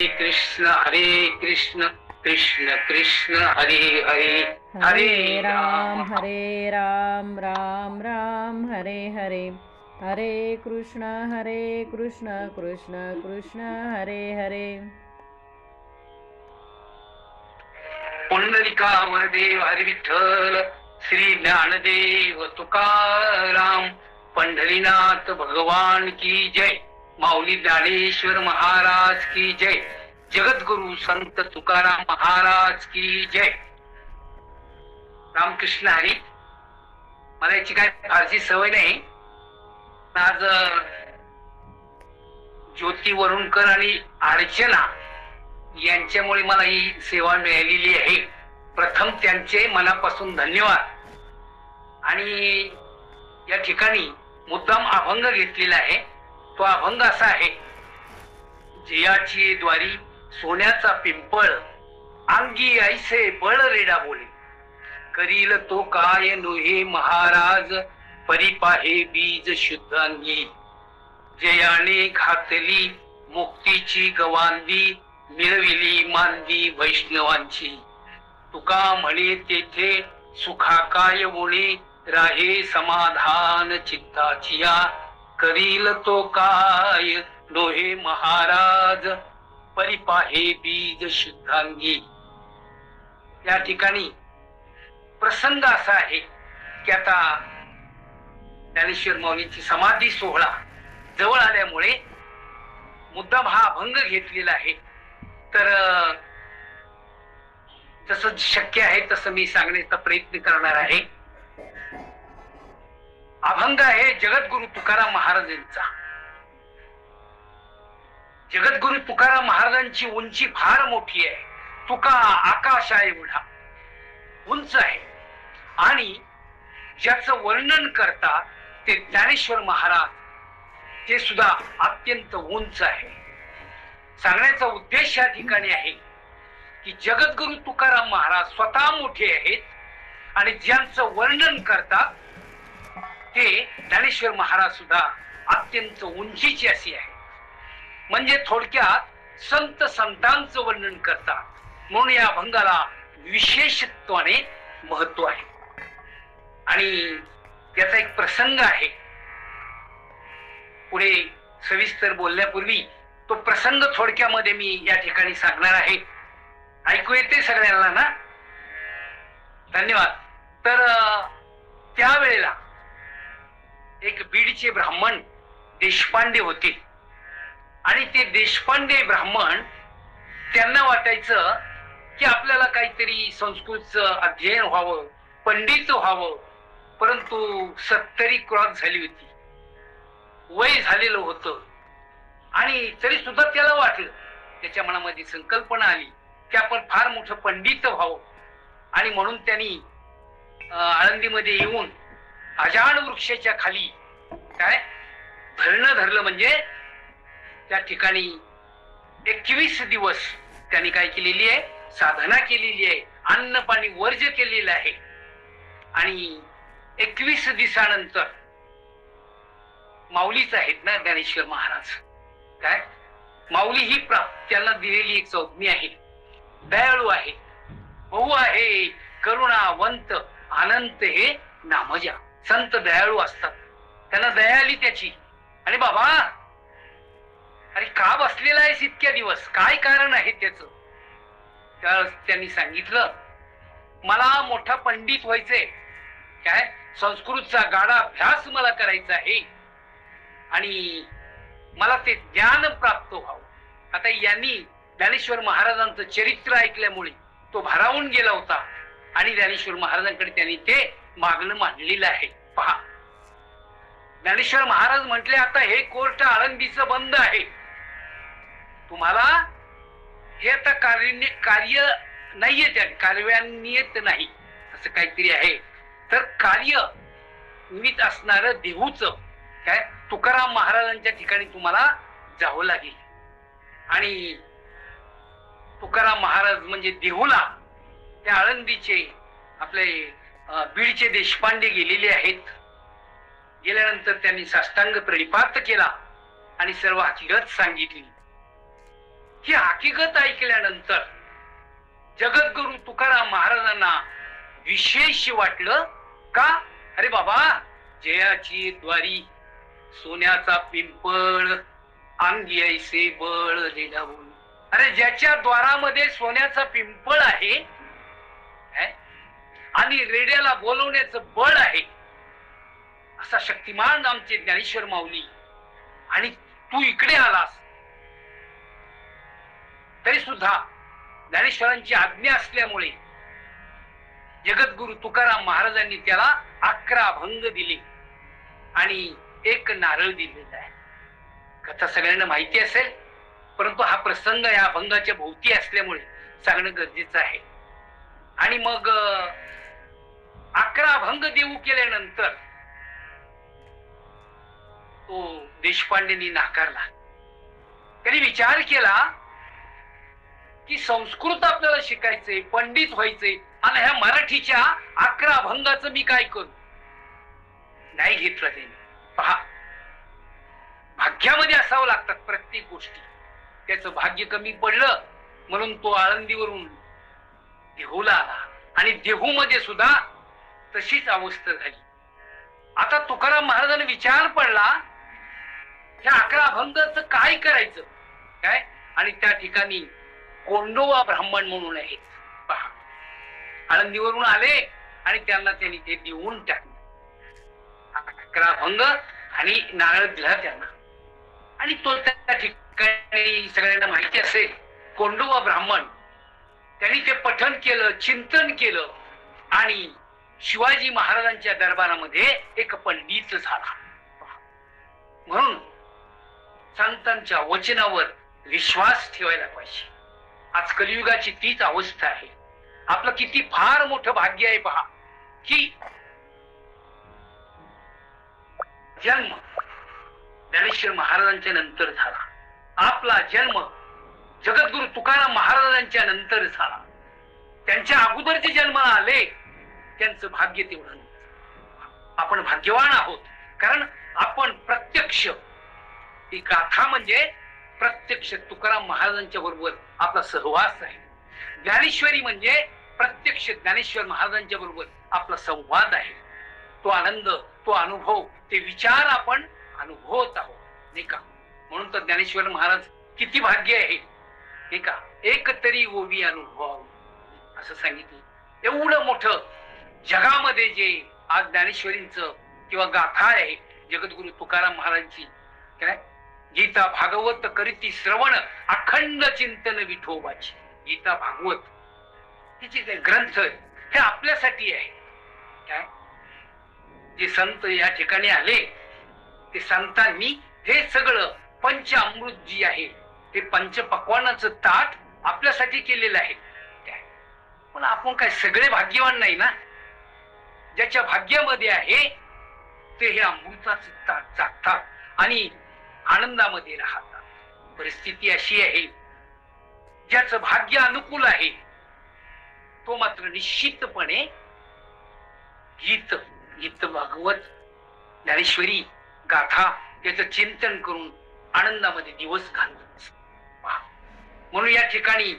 हरे कृष्ण कृष्ण कृष्ण हरे हरे हरे राम राम राम हरे हरे. हरे कृष्ण कृष्ण कृष्ण हरे हरे. पुंडलिकावर देव हरी विठ्ठल, श्री ज्ञानदेव तुकाराम, पंढरीनाथ भगवान की जय. माऊली ज्ञानेश्वर महाराज की जय. जगद्गुरु संत तुकाराम महाराज की जय. रामकृष्ण हरी. मला याची काय फारशी सवय नाही. आज ज्योती वरुणकर आणि अर्चना यांच्यामुळे मला ही सेवा मिळालेली आहे. प्रथम त्यांचे मनापासून धन्यवाद. आणि या ठिकाणी मुद्दाम अभंग घेतलेला आहे. तो अभंग असा आहे. जयाची द्वारी सोन्याचा पिंपळ, अंगी ऐसे बळ रेडा बोले, करील तो काय नोहे महाराज, परिपाहे बीज शुद्धांगी. जयाने घातली मुक्तीची गवांदी, मिळविली मांदी वैष्णवांची. तुका म्हणे तेथे सुखाकाय मुळे, राहे समाधान चित्ताचिया, करील तो काय नोहे महाराज, परिपाहे बीज शुद्धांगी. या ठिकाणी प्रसंग असा आहे की आता ज्ञानेश्वर माऊलींची समाधी सोहळा जवळ आल्यामुळे मुद्दाम हा अभंग घेतलेला आहे. तर जसं शक्य आहे तसं मी सांगण्याचा प्रयत्न करणार आहे. अभंग आहे जगद्गुरु तुकाराम महाराजांचा. जगद्गुरु तुकाराम महाराजांची उंची फार मोठी आहे. तुका आकाश आहे एवढा उंच आहे. आणि ज्याचं वर्णन करतात ते ज्ञानेश्वर महाराज, ते सुद्धा अत्यंत उंच आहे. सांगण्याचा उद्देश या ठिकाणी आहे की जगद्गुरु तुकाराम महाराज स्वतः मोठे आहेत आणि ज्यांचं वर्णन करतात ते ज्ञानेश्वर महाराज सुद्धा अत्यंत उंचीची अशी आहे. म्हणजे थोडक्यात संत संतांचं वर्णन करतात. म्हणून या अभंगाला विशेषत्वाने महत्व आहे. आणि त्याचा एक प्रसंग आहे. पुढे सविस्तर बोलण्यापूर्वी तो प्रसंग थोडक्यामध्ये मी या ठिकाणी सांगणार आहे. ऐकू येते सगळ्यांना ना? धन्यवाद. तर त्यावेळेला एक बीडचे ब्राह्मण देशपांडे होते. आणि ते देशपांडे ब्राह्मण, त्यांना वाटायचं की आपल्याला काहीतरी संस्कृतचं अध्ययन व्हावं, पंडित व्हावं. परंतु 70 क्रॉस झाली होती, वय झालेलं होतं. आणि तरी सुद्धा त्याला वाटलं, त्याच्या मनामध्ये संकल्पना आली की आपण फार मोठं पंडित व्हावं. आणि म्हणून त्यांनी आळंदीमध्ये येऊन अजाण वृक्षाच्या खाली काय धरणं धरलं. म्हणजे त्या ठिकाणी 21 दिवस त्यांनी काय केलेली आहे, साधना केलेली आहे, अन्न पाणी वर्ज केलेलं आहे. आणि 21 दिवसानंतर माऊलीच आहेत ना ज्ञानेश्वर महाराज. काय माऊली ही त्यांना दिलेली एक संज्ञा आहे. दयाळू आहे, बहु आहे, करुणावंत, अनंत हे नामजा. संत दयाळू असतात. त्यांना दया आली त्याची. आणि बाबा, अरे का बसलेला आहेस इतक्या दिवस, काय कारण आहे त्याचं? त्यावेळेस त्यांनी सांगितलं, मला मोठा पंडित व्हायचंय. काय संस्कृतचा गाढा अभ्यास मला करायचा आहे आणि मला ते ज्ञान प्राप्त व्हावं. आता यांनी ज्ञानेश्वर महाराजांचं चरित्र ऐकल्यामुळे तो भारावून गेला होता आणि ज्ञानेश्वर महाराजांकडे त्यांनी ते मागणं मांडलेलं आहे. पहा, ज्ञानेश्वर महाराज म्हटले, आता हे कोर्ट आळंदीचं बंद आहे. तुम्हाला हे आता कार्य नाहीये, त्या कार्यान्वित नाही असं काहीतरी आहे. तर कार्य निमित्त असणार देहूच काय तुकाराम महाराजांच्या ठिकाणी तुम्हाला जावं लागेल. आणि तुकाराम महाराज म्हणजे देहूला त्या आळंदीचे आपले बीडचे देशपांडे गेलेले आहेत. गेल्यानंतर त्यांनी साष्टांग प्रणिपात केला आणि सर्व हकीकत सांगितली. ही हकीकत ऐकल्यानंतर जगद्गुरु तुकाराम महाराजांना विशेष वाटलं का? अरे बाबा, जयाची द्वारी सोन्याचा पिंपळ, अंगी ऐसे बळ रेडावून. अरे ज्याच्या द्वारामध्ये सोन्याचा पिंपळ आहे आणि रेड्याला बोलवण्याचं बळ आहे, असा शक्तिमान आमचे ज्ञानेश्वर माऊली, आणि तू इकडे आलास तरी सुद्धा ज्ञानेश्वरांची आज्ञा असल्यामुळे जगद्गुरु तुकाराम महाराजांनी त्याला 11 भंग दिले आणि 1 नारळ दिलेला आहे. कथा सगळ्यांना माहिती असेल, परंतु हा प्रसंग या भंगाच्या भोवती असल्यामुळे सांगणं गरजेचं आहे. आणि मग 11 भंग देऊ केल्यानंतर तो देशपांडेंनी नाकारला. त्यांनी विचार केला की संस्कृत आपल्याला शिकायचंय, पंडित व्हायचंय, आणि ह्या मराठीच्या 11 भंगाचं मी काय करू? नाही घेतलं त्यांनी. पहा, भाग्यामध्ये असावं लागतात प्रत्येक गोष्टी. त्याचं भाग्य कमी पडलं म्हणून तो आळंदीवरून देहूला आला, आणि देहूमध्ये सुद्धा तशीच अवस्था झाली. आता तुकाराम महाराजांना विचार पडला, ह्या 11 भंगाचं काय करायचं काय? आणि त्या ठिकाणी कोंडोबा ब्राह्मण म्हणून आहेत. पहा, आळंदीवरून आले आणि त्यांना त्यांनी ते देऊन टाकले. 11 भंग आणि नारळ दिला त्यांना. आणि तो त्या ठिकाणी सगळ्यांना माहिती असेल, कोंडोबा ब्राह्मण, त्यांनी ते पठण केलं, चिंतन केलं, आणि शिवाजी महाराजांच्या दरबारामध्ये एक पंडित झाला. म्हणून संतांच्या वचनावर विश्वास ठेवायला पाहिजे. आज कलियुगाची तीच अवस्था आहे. आपलं किती फार मोठं भाग्य आहे पहा, की जन्म ज्ञानेश्वर महाराजांच्या नंतर झाला. आपला जन्म जगद्गुरु तुकाराम महाराजांच्या नंतर झाला. त्यांच्या अगोदर जे जन्म आले त्यांचं भाग्य तेवढं. आपण भाग्यवान आहोत, कारण आपण प्रत्यक्ष, ही गाथा म्हणजे प्रत्यक्ष तुकाराम महाराजांच्या बरोबर आपला सहवास आहे. ज्ञानेश्वरी म्हणजे प्रत्यक्ष ज्ञानेश्वर महाराजांच्या बरोबर आपला संवाद आहे. तो आनंद, तो अनुभव, ते विचार आपण अनुभवत आहोत, नाही का? म्हणून तर ज्ञानेश्वर महाराज किती भाग्य आहे, नाही का? एक तरी ओवी अनुभव असं सांगितलं. एवढं मोठं जगामध्ये जे आज ज्ञानेश्वरींचं किंवा गाथा आहे जगद्गुरु तुकाराम महाराजांची, काय गीता भागवत करीती श्रवण अखंड चिंतन विठोबाची. गीता भागवत हे जे ग्रंथ हे आपल्यासाठी आहे. काय जे संत या ठिकाणी आले, ते संतांनी हे सगळं पंचामृत जी आहे, ते पंचपक्वानाचं ताट आपल्यासाठी केलेलं आहे. पण आपण काय सगळे भाग्यवान नाही ना. ज्याच्या भाग्यामध्ये आहे ते हे अमृताचं ताट चाखतात आणि आनंदामध्ये राहतात. परिस्थिती अशी आहे, ज्याचं भाग्य अनुकूल आहे तो मात्र निश्चितपणे गीत गीत भागवत ज्ञानेश्वरी गाथा याचं चिंतन करून आनंदामध्ये दिवस घालतात. म्हणून या ठिकाणी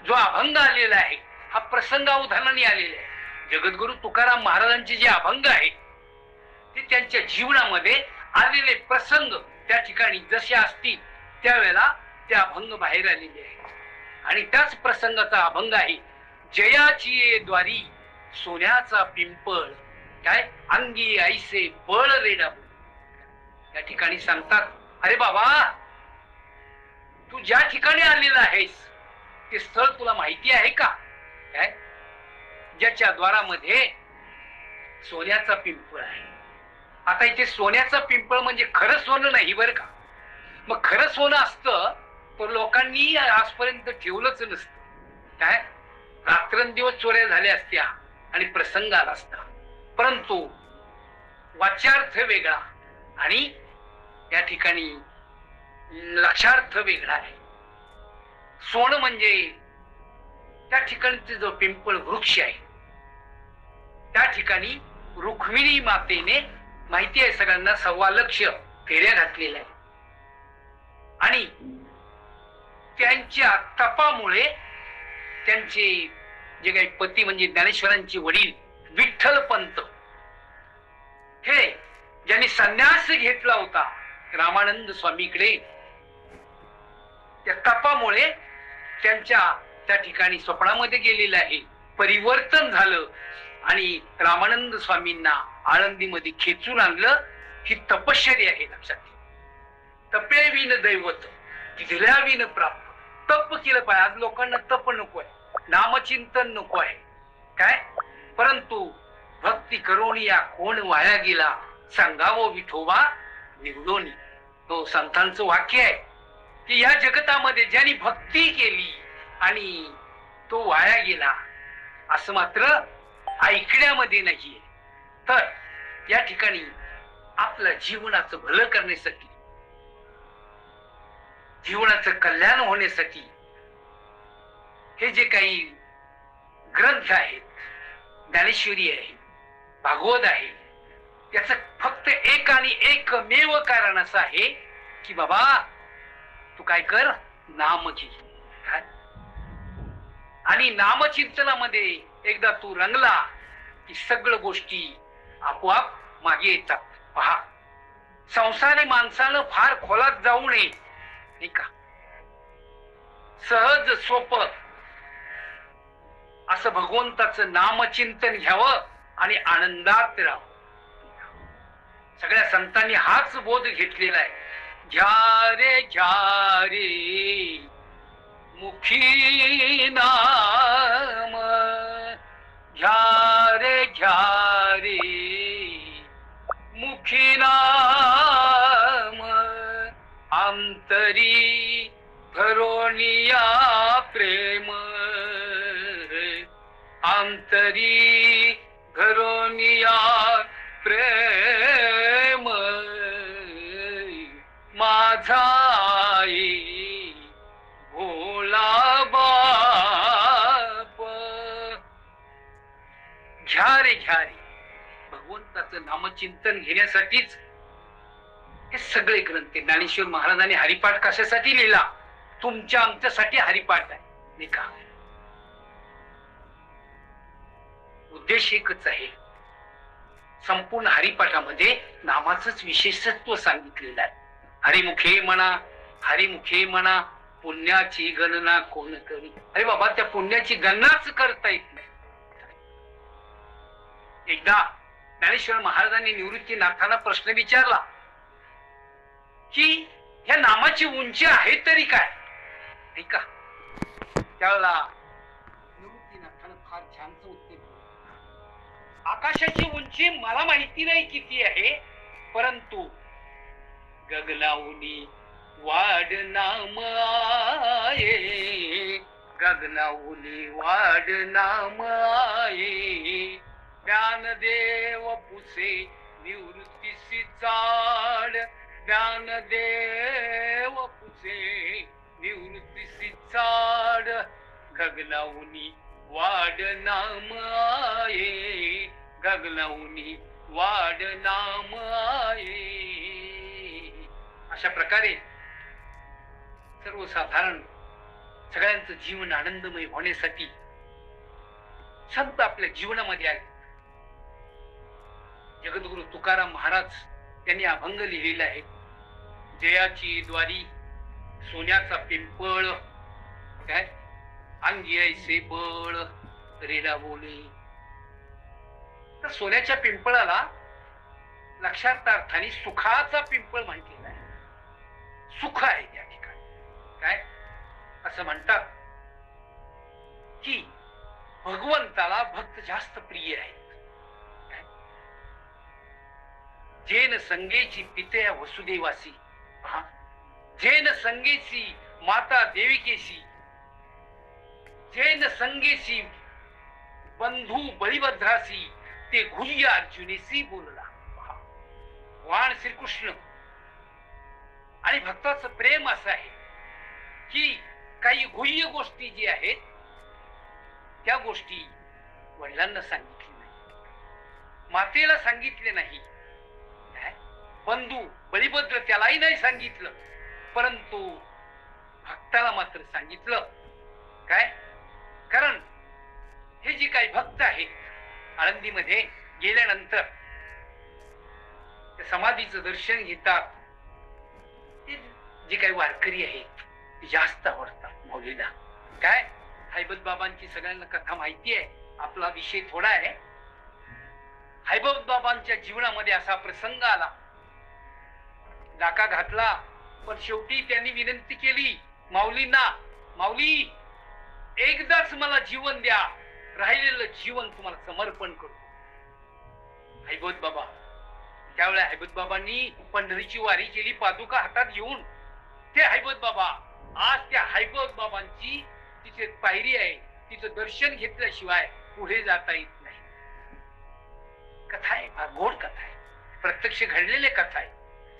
जो अभंग आलेला आहे हा प्रसंगावधानाने आलेला आहे. जगद्गुरु तुकाराम महाराजांचे जे अभंग आहे ते त्यांच्या जीवनामध्ये आलेले प्रसंग त्या ठिकाणी जसे असतील त्यावेळेला ते अभंग बाहेर आलेले आहे. आणि त्याच प्रसंगाचा अभंग आहे, जयाची द्वारी सोन्याचा पिंपळ, काय अंगी ऐसे बळ रेडा. या ठिकाणी सांगतात, अरे बाबा, तू ज्या ठिकाणी आलेला आहेस ते स्थळ तुला माहिती आहे का? काय ज्याच्या द्वारामध्ये सोन्याचा पिंपळ आहे. आता इथे सोन्याचा पिंपळ म्हणजे खरं सोनं नाही बरं का. मग खरं सोनं असतं तर लोकांनी आजपर्यंत ठेवलंच नसतं. काय रात्रंदिवस चोऱ्या झाल्या असत्या आणि प्रसंग आला असता. परंतु वाच्यार्थ वेगळा आणि या ठिकाणी लक्षार्थ वेगळा आहे. सोनं म्हणजे त्या ठिकाणचे जो पिंपळ वृक्ष आहे त्या ठिकाणी रुक्मिणी मातेने, माहिती आहे सगळ्यांना, 1.25 लक्ष फेऱ्या घातलेल्या आहे. आणि त्यांच्या तपामुळे त्यांचे जे काही पती म्हणजे ज्ञानेश्वरांचे वडील विठ्ठलपंत, हे ज्यांनी संन्यास घेतला होता रामानंद स्वामीकडे, त्या तपामुळे त्यांच्या त्या ठिकाणी स्वप्नामध्ये गेलेलं आहे, परिवर्तन झालं आणि रामानंद स्वामींना आळंदीमध्ये खेचून आणलं. ही तपश्चर्या आहे, लक्षात ठेवा. तपे विन दैवत तिथल्या विन प्राप्त. तप केलं पाहिजे. आज लोकांना तप नको आहे, नामचिंतन नको आहे काय, परंतु भक्ती करोनी या कोण वाया गेला, सांगावं विठोबा निवडोनी. तो संतांचं वाक्य आहे की या जगतामध्ये ज्यांनी भक्ती केली आणि तो वाया गेला असं मात्र ऐकण्यामध्ये नाहीये. तर या ठिकाणी आपलं जीवनाचं भलं करण्यासाठी, जीवनाचं कल्याण होण्यासाठी हे जे काही ग्रंथ आहेत, ज्ञानेश्वरी आहे, भागवत आहे, याच फक्त एक आणि एकमेव कारण असं आहे की बाबा तू काय कर, नाम घे. काय आणि नामचिंतनामध्ये एकदा तू रंगला की सगळं गोष्टी आपोआप मागे येतात. पहा, संसारी माणसानं फार खोलात जाऊ नये, नाही का, सहज सोपं असं भगवंताचं नामचिंतन घ्यावं आणि आनंदात राहावं. सगळ्या संतांनी हाच बोध घेतलेला आहे. घ्या रे मुखी नाम, घ्या रे मुखी नाम, अंतरी धरोनिया प्रेम, अंतरी धरोनिया प्रेम, माझा भोला बाप. घ्या रे भगवंताचं नामचिंतन घेण्यासाठीच हे सगळे ग्रंथ. ज्ञानेश्वर महाराजांनी हरिपाठ कशासाठी लिहिला? तुमच्या आमच्यासाठी हरिपाठ आहे, नाही का. उद्देश एकच आहे. संपूर्ण हरिपाठामध्ये नामाचंच विशेषत्व सांगितलेलं आहे. हरिमुखे म्हणा पुण्याची गणना कोण करी. अरे बाबा, त्या पुण्याची गणनाच करता येत नाही. एकदा ज्ञानेश्वर महाराजांनी निवृत्तीनाथांना प्रश्न विचारला की ह्या नामाची उंची आहे तरी काय, नाही का. त्यावेळेला निवृत्तीनाथानं फार छानच उत्तर दिलं. आकाशाची उंची मला माहिती नाही किती आहे, परंतु गगनाऊनी वाढ नाम आहे, गगनाऊनी वाढ नाम आहे, ज्ञानदेव पुसे निवृत्तीसी चाड, ज्ञानदेव पुसे निवृत्तीसी चाड, गगनाऊनी वाढ नाम आहे, गगनाऊनी वाढ नाम आहे. अशा प्रकारे सर्वसाधारण सगळ्यांचं जीवन आनंदमय होण्यासाठी संत आपल्या जीवनामध्ये आले. जगद्गुरु तुकाराम महाराज यांनी अभंग लिहिलेला आहे. जयाची द्वारी सोन्याचा पिंपळ, काय अंगी ऐसे बळ रेला बोले. तर सोन्याच्या पिंपळाला लक्षार्थाने सुखाचा पिंपळ म्हटलेला आहे. सुख आहे त्या ठिकाणी. काय असं म्हणतात की भगवंताला भक्त जास्त प्रिय आहेत. जेन संगेची पितया वसुदेवासी, जेन संगेची माता देविकेशी, जेन संगेशी बंधू बलिभद्रासी, ते गुह्य अर्जुनेशी बोलला. भगवान श्रीकृष्ण आणि भक्ताचं प्रेम असं आहे की काही गुह्य गोष्टी जी आहेत त्या गोष्टी वडिलांना सांगितली नाही, मातेला सांगितले नाही, बंधू बलिभद्र त्यालाही नाही सांगितलं, परंतु भक्ताला मात्र सांगितलं काय, कारण हे जे काही भक्त आहेत आळंदीमध्ये गेल्यानंतर त्या समाधीचं दर्शन घेतात, ते जे काही वारकरी आहेत ते जास्त आवडतात माऊलीला. काय हैबत बाबांची सगळ्यांना कथा माहिती आहे, आपला विषय थोडा आहे. हैबत बाबांच्या जीवनामध्ये असा प्रसंग आला, डाका घातला, पण शेवटी त्यांनी विनंती केली माऊलींना, माऊली एकदाच मला जीवन द्या, राहिलेलं जीवन तुम्हाला समर्पण करतो. हैबत बाबा त्यावेळेला हैबत बाबांनी पंढरीची वारी केली पादुका हातात घेऊन. ते हैबत बाबा आज त्या हैबत बाबांची तिथे पायरी आहे, तिचं दर्शन घेतल्याशिवाय पुढे जाता येत नाही. कथा आहे, फार गोड कथा आहे, प्रत्यक्ष घडलेले कथा आहे.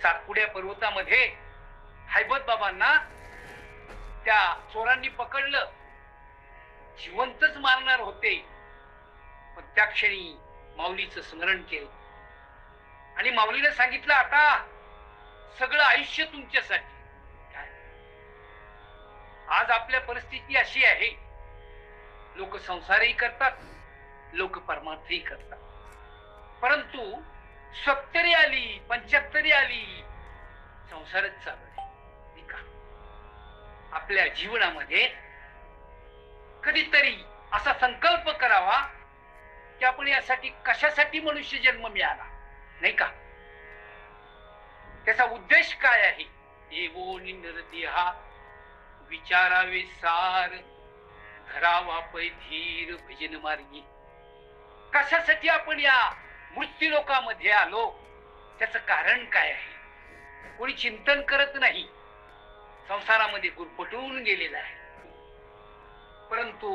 सातपुड्या पर्वतामध्ये हैबत बाबांना त्या चोरांनी पकडलं, जिवंतच मारणार होते, पण त्या क्षणी माऊलीचं स्मरण केलं आणि माऊलीने सांगितलं आता सगळं आयुष्य तुमच्यासाठी. आज आपल्या परिस्थिती अशी आहे, लोक संसारही करतात, लोक परमार्थही करतात, परंतु 70 आली 75 आली संसारच चालू आहे. आपल्या जीवनामध्ये कधीतरी असा संकल्प करावा की आपण यासाठी कशासाठी मनुष्य जन्म मिळाला, नाही का? त्याचा उद्देश काय आहे? एवो निरदेहा विचारावे सार, धरावा पै धीर भजन मार्गी. कशासाठी आपण या मृत्यू लोकामध्ये आलो, त्याचं कारण काय आहे? कोणी चिंतन करत नाही, संसारामध्ये गुरफटून गेलेला आहे. परंतु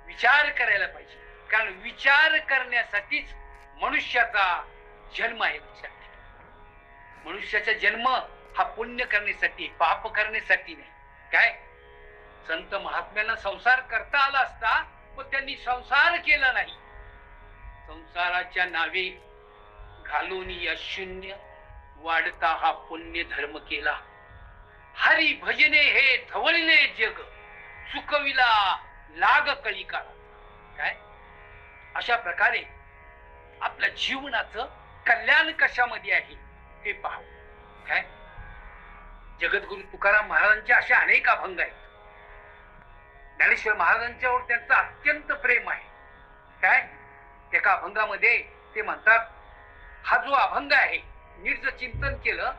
विचार करायला पाहिजे, कारण विचार करण्यासाठीच मनुष्याचा जन्म आहे. मनुष्याचा जन्म हा पुण्य करण्यासाठी, पाप करण्यासाठी नाही. काय संत महात्म्यांना संसार करता आला असता, पण त्यांनी संसार केला नाही. संसाराच्या नावे घालून या शून्य वाढता हा पुण्य धर्म केला. हरी भजने हे धवळले जग, चुकविला लाग कळिकाला. काय अशा प्रकारे आपल्या जीवनाचं कल्याण कशामध्ये आहे ते पाहू. काय जगद्गुरु तुकाराम महाराजांचे असे अनेक अभंग आहेत. ज्ञानेश्वर महाराजांच्यावर त्यांचं अत्यंत प्रेम आहे. काय एका अभंगामध्ये ते म्हणतात, हा जो अभंग आहे नीट जर चिंतन केलं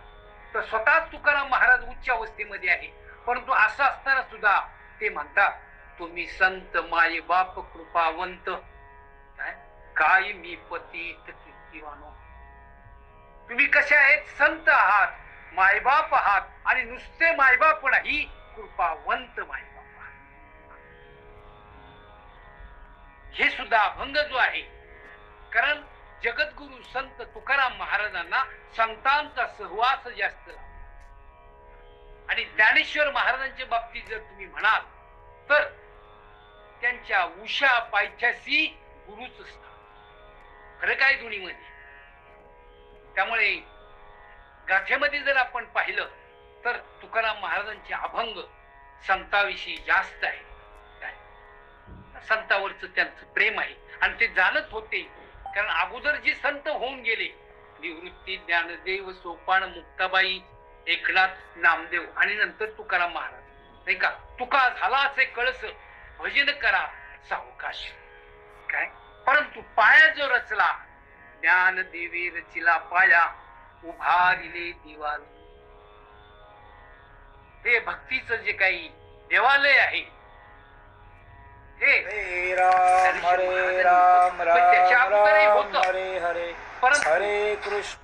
तर स्वतः तुकाराम महाराज उच्च अवस्थेमध्ये आहे, परंतु असं असताना सुद्धा ते म्हणतात, तुम्ही संत माय बाप कृपावंत, काय मी पतित कीर्तिवानो. तुम्ही कसे आहेत? संत आहात, मायबाप आहात, आणि नुसते मायबाप नाही, कृपावंत मायबाप आहात. हे सुद्धा अभंग जो आहे, कारण जगद्गुरु संत तुकाराम महाराजांना संतांचा सहवास जास्त लागतो. आणि ज्ञानेश्वर महाराजांच्या बाबतीत जर तुम्ही म्हणाल तर त्यांच्या उषा पायथ्याशी गुरुच असतात. फरक आहे दोन्हीमध्ये. त्यामुळे गाथेमध्ये जर आपण पाहिलं तर तुकाराम महाराजांचे अभंग संताविषयी जास्त आहे. संतावरच त्यांचं प्रेम आहे आणि ते जाणत होते, कारण अगोदर जे संत होऊन गेले, निवृत्ती ज्ञानदेव सोपान मुक्ताबाई एकनाथ नामदेव आणि नंतर तुकाराम महाराज, नाही का? तुका झाला असे कळस, भजन करा सावकाश. काय परंतु पाया जो रचला, ज्ञानदेवी रचिला पाया, उभारिले दिवाल. हे भक्तीचं जे काही देवालय आहे, हे राम हरे राम राम राम हरे हरे परंतु हरे कृष्ण.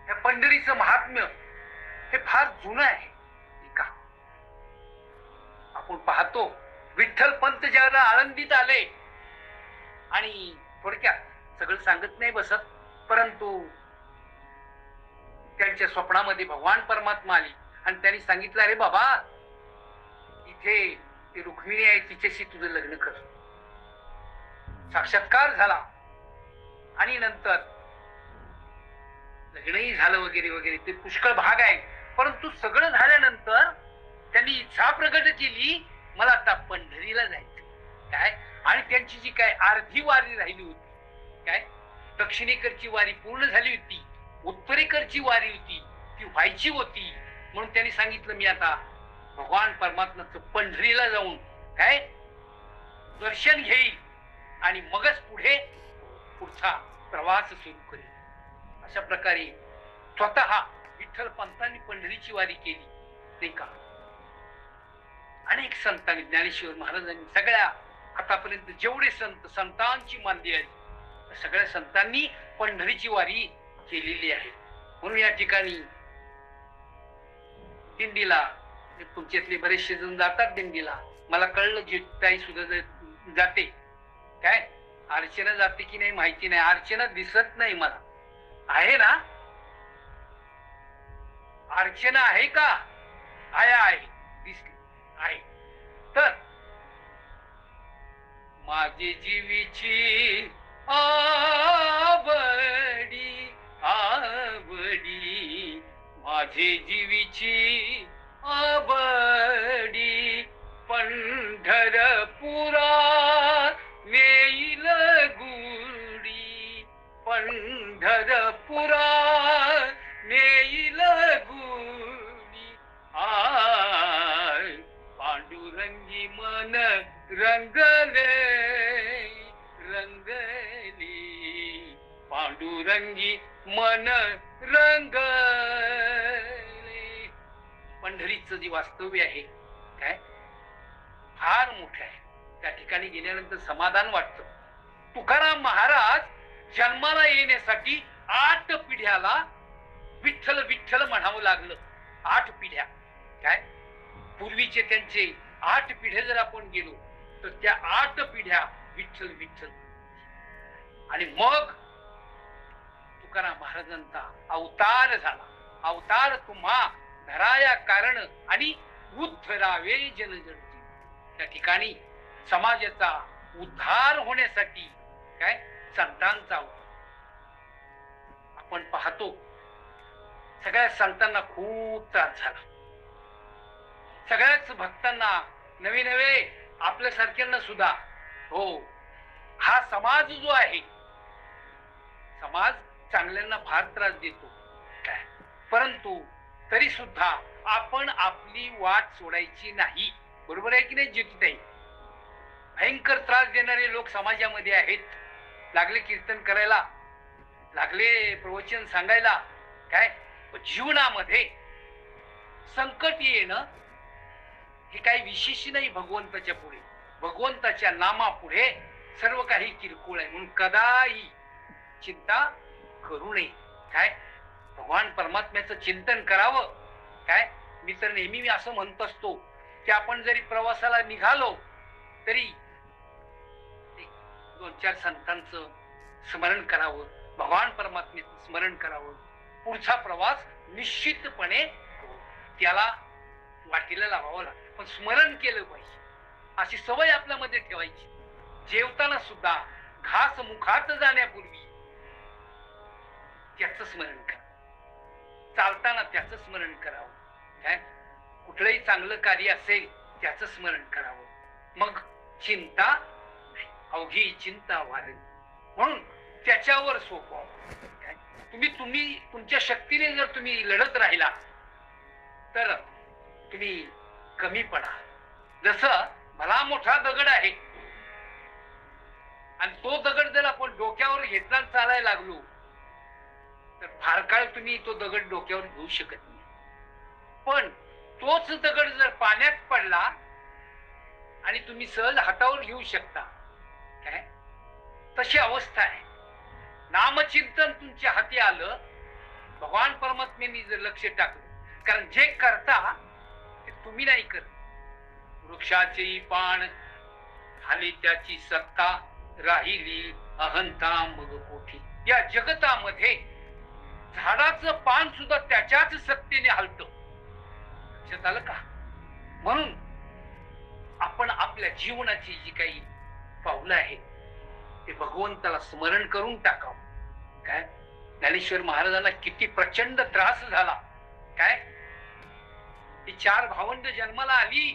या पंढरीचं महात्म्य हे फार जुनं आहे. का आपण पाहतो विठ्ठल पंत ज्यावेळेला आळंदीत आले, आणि थोडक्यात सगळं सांगत नाही बसत, परंतु त्यांच्या स्वप्नामध्ये भगवान परमात्मा आली आणि त्यांनी सांगितलं, अरे बाबा इथे ती रुक्मिणी आहे, तिच्याशी तुझं लग्न कर. साक्षात्कार झाला आणि नंतर लग्नही झालं वगैरे वगैरे. ते पुष्कळ भाग आहे, परंतु सगळं झाल्यानंतर त्यांनी इच्छा प्रकट केली, मला आता पंढरीला जायचं काय. आणि त्यांची जी काय अर्धी वारी राहिली होती काय, दक्षिणेकडची वारी पूर्ण झाली होती, उत्तरेकडची वारी होती ती व्हायची होती. म्हणून त्यांनी सांगितलं मी आता भगवान परमात्म्याचं पंढरीला जाऊन काय दर्शन घेईल आणि मगच पुढचा प्रवास सुरू करेल. अशा प्रकारे स्वतः विठ्ठल पंतांनी पंढरीची वारी केली नाही का. अनेक संतांनी, ज्ञानेश्वर महाराजांनी, सगळ्या आतापर्यंत जेवढे संतांची मानली आहे सगळ्या संतांनी पंढरीची वारी केलेली आहे. म्हणून या ठिकाणी दिंडीला तुमच्यातले बरेचसे जण जातात दिंडीला. मला कळलं जिताई सुद्धा जाते काय. अर्चना जाते की नाही माहिती नाही, अर्चना दिसत नाही मला. आहे ना अर्चना, आहे का. आहे दिसली आहे. तर माझे जीवीची आवडी आवडी, माझे जीवीची आवडी, पंढरपुरा नेईल गुडी, पंढरपुरा नेईल गुडी. आय पांडुरंगी मन रंगले रंगली, पांडुरंगी मन रंगले. पंढरीचं जे वास्तव्य आहे काय फार मोठं आहे. त्या ठिकाणी गेल्यानंतर समाधान वाटतं. तुकाराम महाराज जन्माला येण्यासाठी 8 पिढ्याला विठ्ठल विठ्ठल म्हणावं लागलं. 8 पिढ्या काय, पूर्वीचे त्यांचे 8 पिढे जर आपण गेलो तर त्या 8 पिढ्या विठ्ठल विठ्ठल. आणि मग तुकाराम महाराजांचा अवतार झाला. अवतार तुम्हा धराया कारण आणि उद्धरावे जनजडती. त्या ठिकाणी समाजाचा उद्धार होण्यासाठी काय संतांचा आपण पाहतो. सगळ्या संतांना खूप त्रास झाला. सगळ्याच भक्तांना नवे नवे आपल्यासारख्यांना सुद्धा. हो, हा समाज जो आहे समाज चांगल्यांना फार त्रास देतो काय, परंतु तरी सुद्धा आपण आपली वाट सोडायची नाही. बरोबर आहे की नाही ज्योतिताई. भयंकर त्रास देणारे लोक समाजामध्ये आहेत. लागले कीर्तन करायला, लागले प्रवचन सांगायला काय, जीवनामध्ये संकट येणं हे काही विशेष नाही. भगवंताच्या पुढे, भगवंताच्या नामापुढे सर्व काही किरकोळ आहे. म्हणून कदाही चिंता करू नये काय. भगवान परमात्म्याचं चिंतन करावं काय. मी तर नेहमी असं म्हणत असतो की आपण जरी प्रवासाला निघालो तरी 2-4 संतांचं स्मरण करावं, भगवान परमात्म्याचं स्मरण करावं. पुढचा प्रवास निश्चितपणे त्याला वाटेला लावावं लागतं. पण स्मरण केलं पाहिजे. अशी सवय आपल्यामध्ये ठेवायची. जेवताना सुद्धा घास मुखात जाण्यापूर्वी त्याचं स्मरण करा. चालताना त्याचं स्मरण करावं काय. कुठलंही चांगलं कार्य असेल त्याचं स्मरण करावं. मग चिंता नाही, अवघी चिंता वाढेल. म्हणून त्याच्यावर सोपवावं काय. तुम्ही तुमच्या शक्तीने जर तुम्ही लढत राहिला तर तुम्ही कमी पडा. जसं भला मोठा दगड आहे आणि तो दगड जर आपण डोक्यावर घेतला चालायला लागलो तर फार काळ तुम्ही तो दगड डोक्यावर घेऊ शकत नाही. पण तोच दगड जर पाण्यात पडला आणि तुम्ही सहज हातावर घेऊ शकता काय, तशी अवस्था आहे. नामचिंतन तुमच्या हाती आलं, भगवान परमात्म्यांनी जर लक्ष टाकलं. कारण जे करता ते तुम्ही नाही करत. वृक्षाचे पान खाली त्याची सत्ता, राहिली अहंता मग कोठी. या जगतामध्ये झाडाचं पान सुद्धा त्याच्याच सत्तेने हलतं. लक्षात आलं का. म्हणून आपण आपल्या जीवनाची जी काही पावलं आहेत ते भगवंताला स्मरण करून टाकावं काय. ज्ञानेश्वर महाराजांना किती प्रचंड त्रास झाला काय. ही 4 भावंड जन्माला आली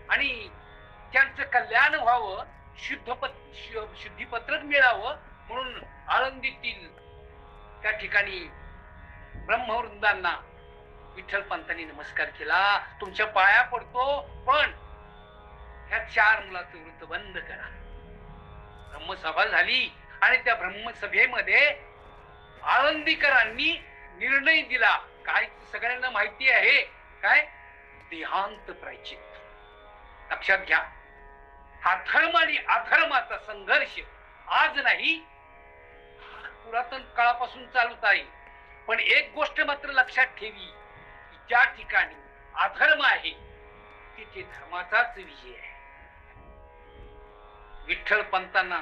आणि त्यांचं कल्याण व्हावं, शुद्धीपत्रक मिळावं म्हणून आळंदीतील त्या ठिकाणी ब्रह्मवृंदांना विठ्ठल पंतांनी नमस्कार केला. तुमच्या पाया पडतो, पण ह्या 4 मुलाचं वृत्त बंद करा. ब्रह्मसभा झाली आणि त्या ब्रह्मसभेमध्ये आळंदीकरांनी निर्णय दिला. काय सगळ्यांना माहिती आहे, काय देहांत प्रायचित्त. लक्षात घ्या, हा धर्म आणि अधर्माचा संघर्ष आज नाही, पुरातन काळापासून चालूत आहे. पण एक गोष्ट मात्र लक्षात ठेवी, की ज्या ठिकाणी अधर्म आहे तिथे धर्माचाच विजय आहे. विठ्ठल पंतांना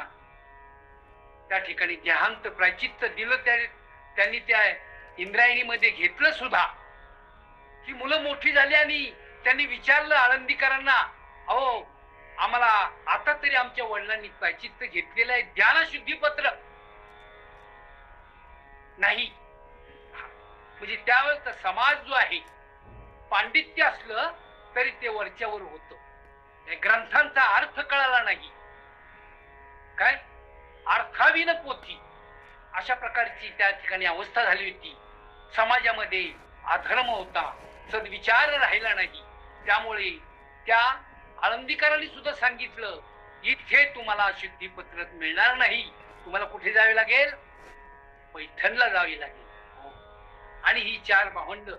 त्या ठिकाणी देहांत प्रायचित्त दिलं. त्यांनी त्या इंद्रायणीमध्ये घेतलं सुद्धा. ही मुलं मोठी झाली आणि त्यांनी विचारलं आळंदीकरांना, अहो आम्हाला आता तरी आमच्या वडिलांनी प्रायचित्त घेतलेलं आहे, द्या ना शुद्धीपत्र. नाही, म्हणजे त्यावेळेचा समाज जो आहे, पांडित्य असलं तरी ते वरच्यावर होतं. ग्रंथांचा अर्थ कळाला नाही, काय अर्थाविन पोथी, अशा प्रकारची त्या ठिकाणी अवस्था झाली होती. समाजामध्ये अधर्म होता, सद्विचार राहिला नाही. त्यामुळे त्या आळंदीकरांनी सुद्धा सांगितलं, इथे तुम्हाला शुद्धीपत्रक मिळणार नाही, तुम्हाला कुठे जावे लागेल, पैठणला जावे लागेल. आणि ही 4 भावंड,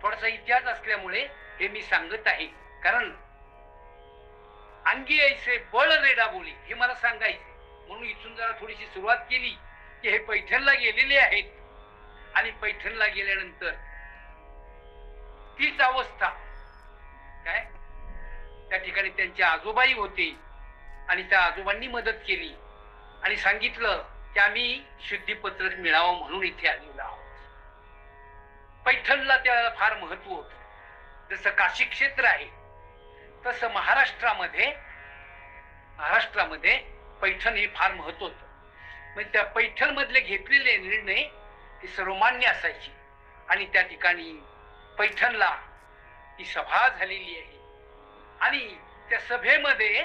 थोडासा इतिहास असल्यामुळे हे मी सांगत आहे, कारण अंगी ऐसे बळ रेडा बोली हे मला सांगायचे, म्हणून इथून जरा थोडीशी सुरुवात केली की हे पैठणला गेलेले आहेत. आणि पैठणला गेल्यानंतर तीच अवस्था, काय त्या ठिकाणी त्यांचे आजोबाई होते आणि त्या आजोबांनी मदत केली आणि सांगितलं की आम्ही शुद्धीपत्रक मिळावं म्हणून इथे आलेलो आहोत. पैठणला त्याला फार महत्व होत. जसं काशी क्षेत्र आहे तसं महाराष्ट्रामध्ये पैठण हे फार महत्व होतं. म्हणजे त्या पैठण मधले घेतलेले निर्णय हे सर्वमान्य असायचे. आणि त्या ठिकाणी पैठणला ही सभा झालेली आहे आणि त्या सभेमध्ये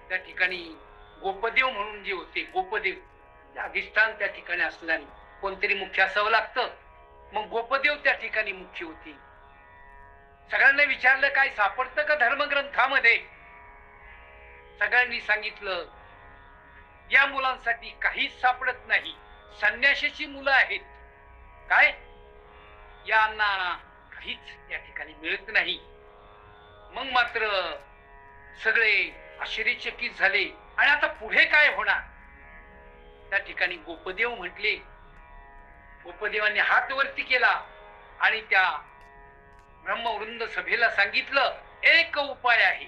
त्या ठिकाणी गोपदेव म्हणून जे होते, गोपदेव अधिष्ठान त्या ठिकाणी असल्याने कोणतरी मुख्य असावं लागतं. मग गोपदेव त्या ठिकाणी मुख्य होते. सगळ्यांना विचारलं काय सापडतं का धर्मग्रंथामध्ये? सगळ्यांनी सांगितलं या मुलांसाठी काहीच सापडत नाही, संन्याशाची मुलं आहेत, काय यांना काहीच या ठिकाणी मिळत नाही. मग मात्र सगळे आश्चर्यचकित झाले आणि आता पुढे काय होणार? त्या ठिकाणी गोपदेव म्हटले. गोपदेवांनी हात वरती केला आणि त्या ब्रह्मवृंद सभेला सांगितलं एक उपाय आहे.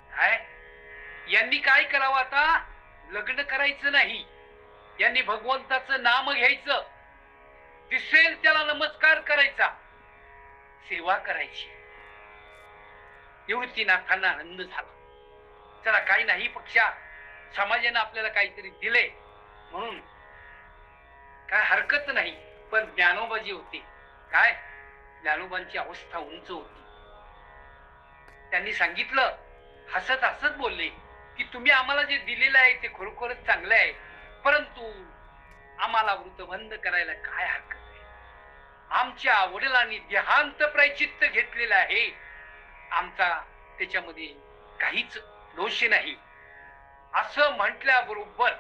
काय? यांनी काय करावं आता? लग्न करायचं नाही, यांनी भगवंताचं नाम घ्यायचं, दिसेल त्याला नमस्कार करायचा, सेवा करायची. निवृत्तीनाथांना आनंद झाला. चला काही नाही पक्षा समाजाने आपल्याला काहीतरी दिले म्हणून काय हरकत नाही. पण ज्ञानोबाजी होते, काय ज्ञानोबांची अवस्था उंच होती. त्यांनी सांगितलं, हसत हसत बोलले की तुम्ही आम्हाला जे दिलेलं आहे ते खरोखरच चांगलं आहे, परंतु आम्हाला वृत्तबंध करायला काय हरकत आहे? आमच्या वडिलांनी देहांत प्रायचित्त घेतलेलं आहे, आमचा त्याच्यामध्ये काहीच दोष नाही. असं म्हटल्याबरोबर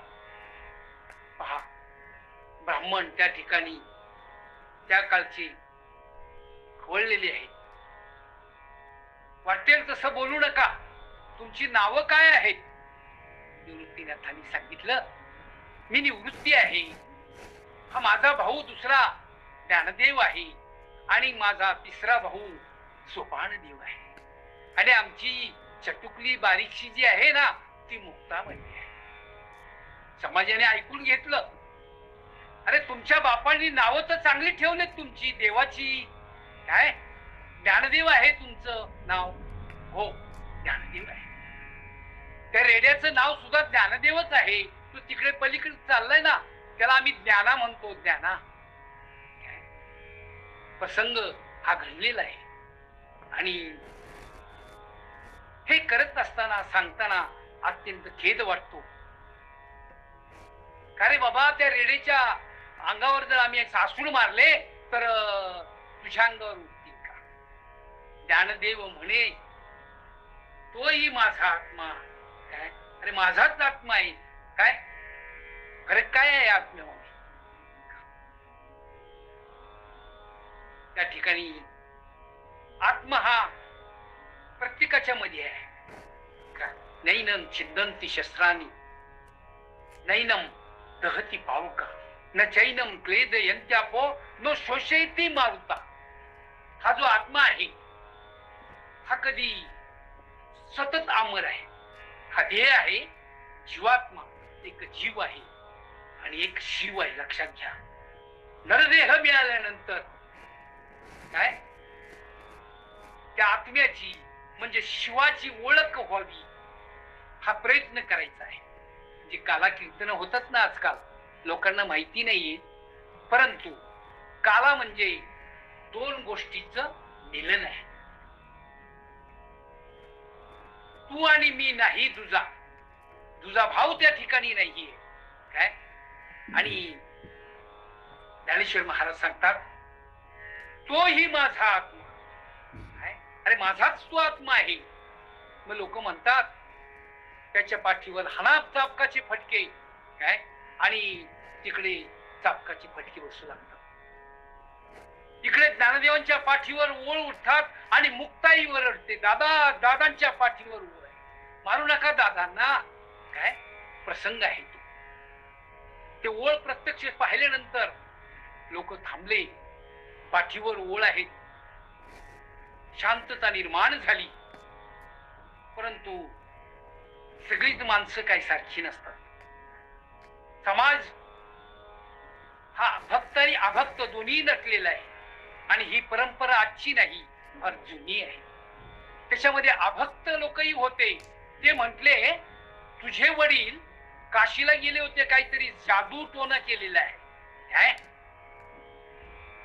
पहा, ब्राह्मण त्या ठिकाणी त्या काळचे खवळलेले आहेत. वाटेल तसं बोलू नका, तुमची नावं काय आहेत? निवृत्तीनाथांनी सांगितलं, मी निवृत्ती आहे, हा माझा भाऊ दुसरा ज्ञानदेव आहे आणि माझा तिसरा भाऊ सोपानदेव आहे आणि आमची चटुकली बारीकशी जी आहे ना ती मुक्ताबाई आहे. समाजाने ऐकून घेतलं. अरे तुमच्या बापांनी नावं तर चांगली ठेवलेत तुमची देवाची, काय ज्ञानदेव आहे तुमचं नाव? हो ज्ञानदेव आहे. त्या रेड्याचं नाव सुद्धा ज्ञानदेवच आहे. तो तिकडे पलीकडे चाललाय ना, त्याला आम्ही ज्ञाना म्हणतो. ज्ञाना प्रसंग हा घडलेला आहे. आणि हे करत असताना सांगताना अत्यंत खेद वाटतो. का रे बाबा, त्या रेडेच्या अंगावर जर आम्ही सासूड मारले तर तुझ्या अंगावर उठतील का? ज्ञानदेव म्हणे, तोही माझा आत्मा. काय? अरे माझाच आत्मा आहे. काय फरक काय आहे आत्म्यामध्ये? त्या ठिकाणी आत्मा हा प्रत्येकाच्या मध्ये आहे. नैनम छिद्दंती शस्त्रांनी नैनम दहती पावका न चैनम क्लेदयंत्यापो नो शोषयती मारुता. हा जो आत्मा आहे हा कधी सतत अमर आहे. हा देह आहे, जीवात्मा एक जीव आहे आणि एक शिव आहे. लक्षात घ्या. नरदेह मिळाल्यानंतर काय त्या आत्म्याची म्हणजे शिवाची ओळख व्हावी हा प्रयत्न करायचा आहे. जे काला कीर्तन होतात ना आजकाल, लोकांना माहिती नाहीये, परंतु काला म्हणजे दोन गोष्टीचं मिलन आहे. तू आणि मी नाही, तुझा तुझा भाव त्या ठिकाणी नाहीये. काय? आणि ज्ञानेश्वर महाराज सांगतात, तोही माझा आत्मा. अरे माझाच तो आत्मा आहे. मग लोक म्हणतात त्याच्या पाठीवर हाणाप चापकाचे फटके, काय, आणि तिकडे चापकाचे फटके बसू लागतात. इकडे ज्ञानदेवांच्या पाठीवर ओळ उठतात आणि मुक्ताई वरडते, दादा दादांच्या पाठीवर ओळ आहे, मारू नका दादांना. काय प्रसंग आहे तो. ते ओळ प्रत्यक्ष पाहिल्यानंतर लोक थांबले. पाठीवर ओळ आहेत. शांतता निर्माण झाली. परंतु सगळीच माणसं काही सारखी नसतात. समाज हा भक्त आणि अभक्त दोन्ही नटलेला आहे. आणि ही परंपरा आजची नाही, फार जुनी आहे. त्याच्यामध्ये अभक्त लोकही होते. ते म्हटले, तुझे वडील काशीला गेले होते, काहीतरी जादू टोना केलेला आहे, काय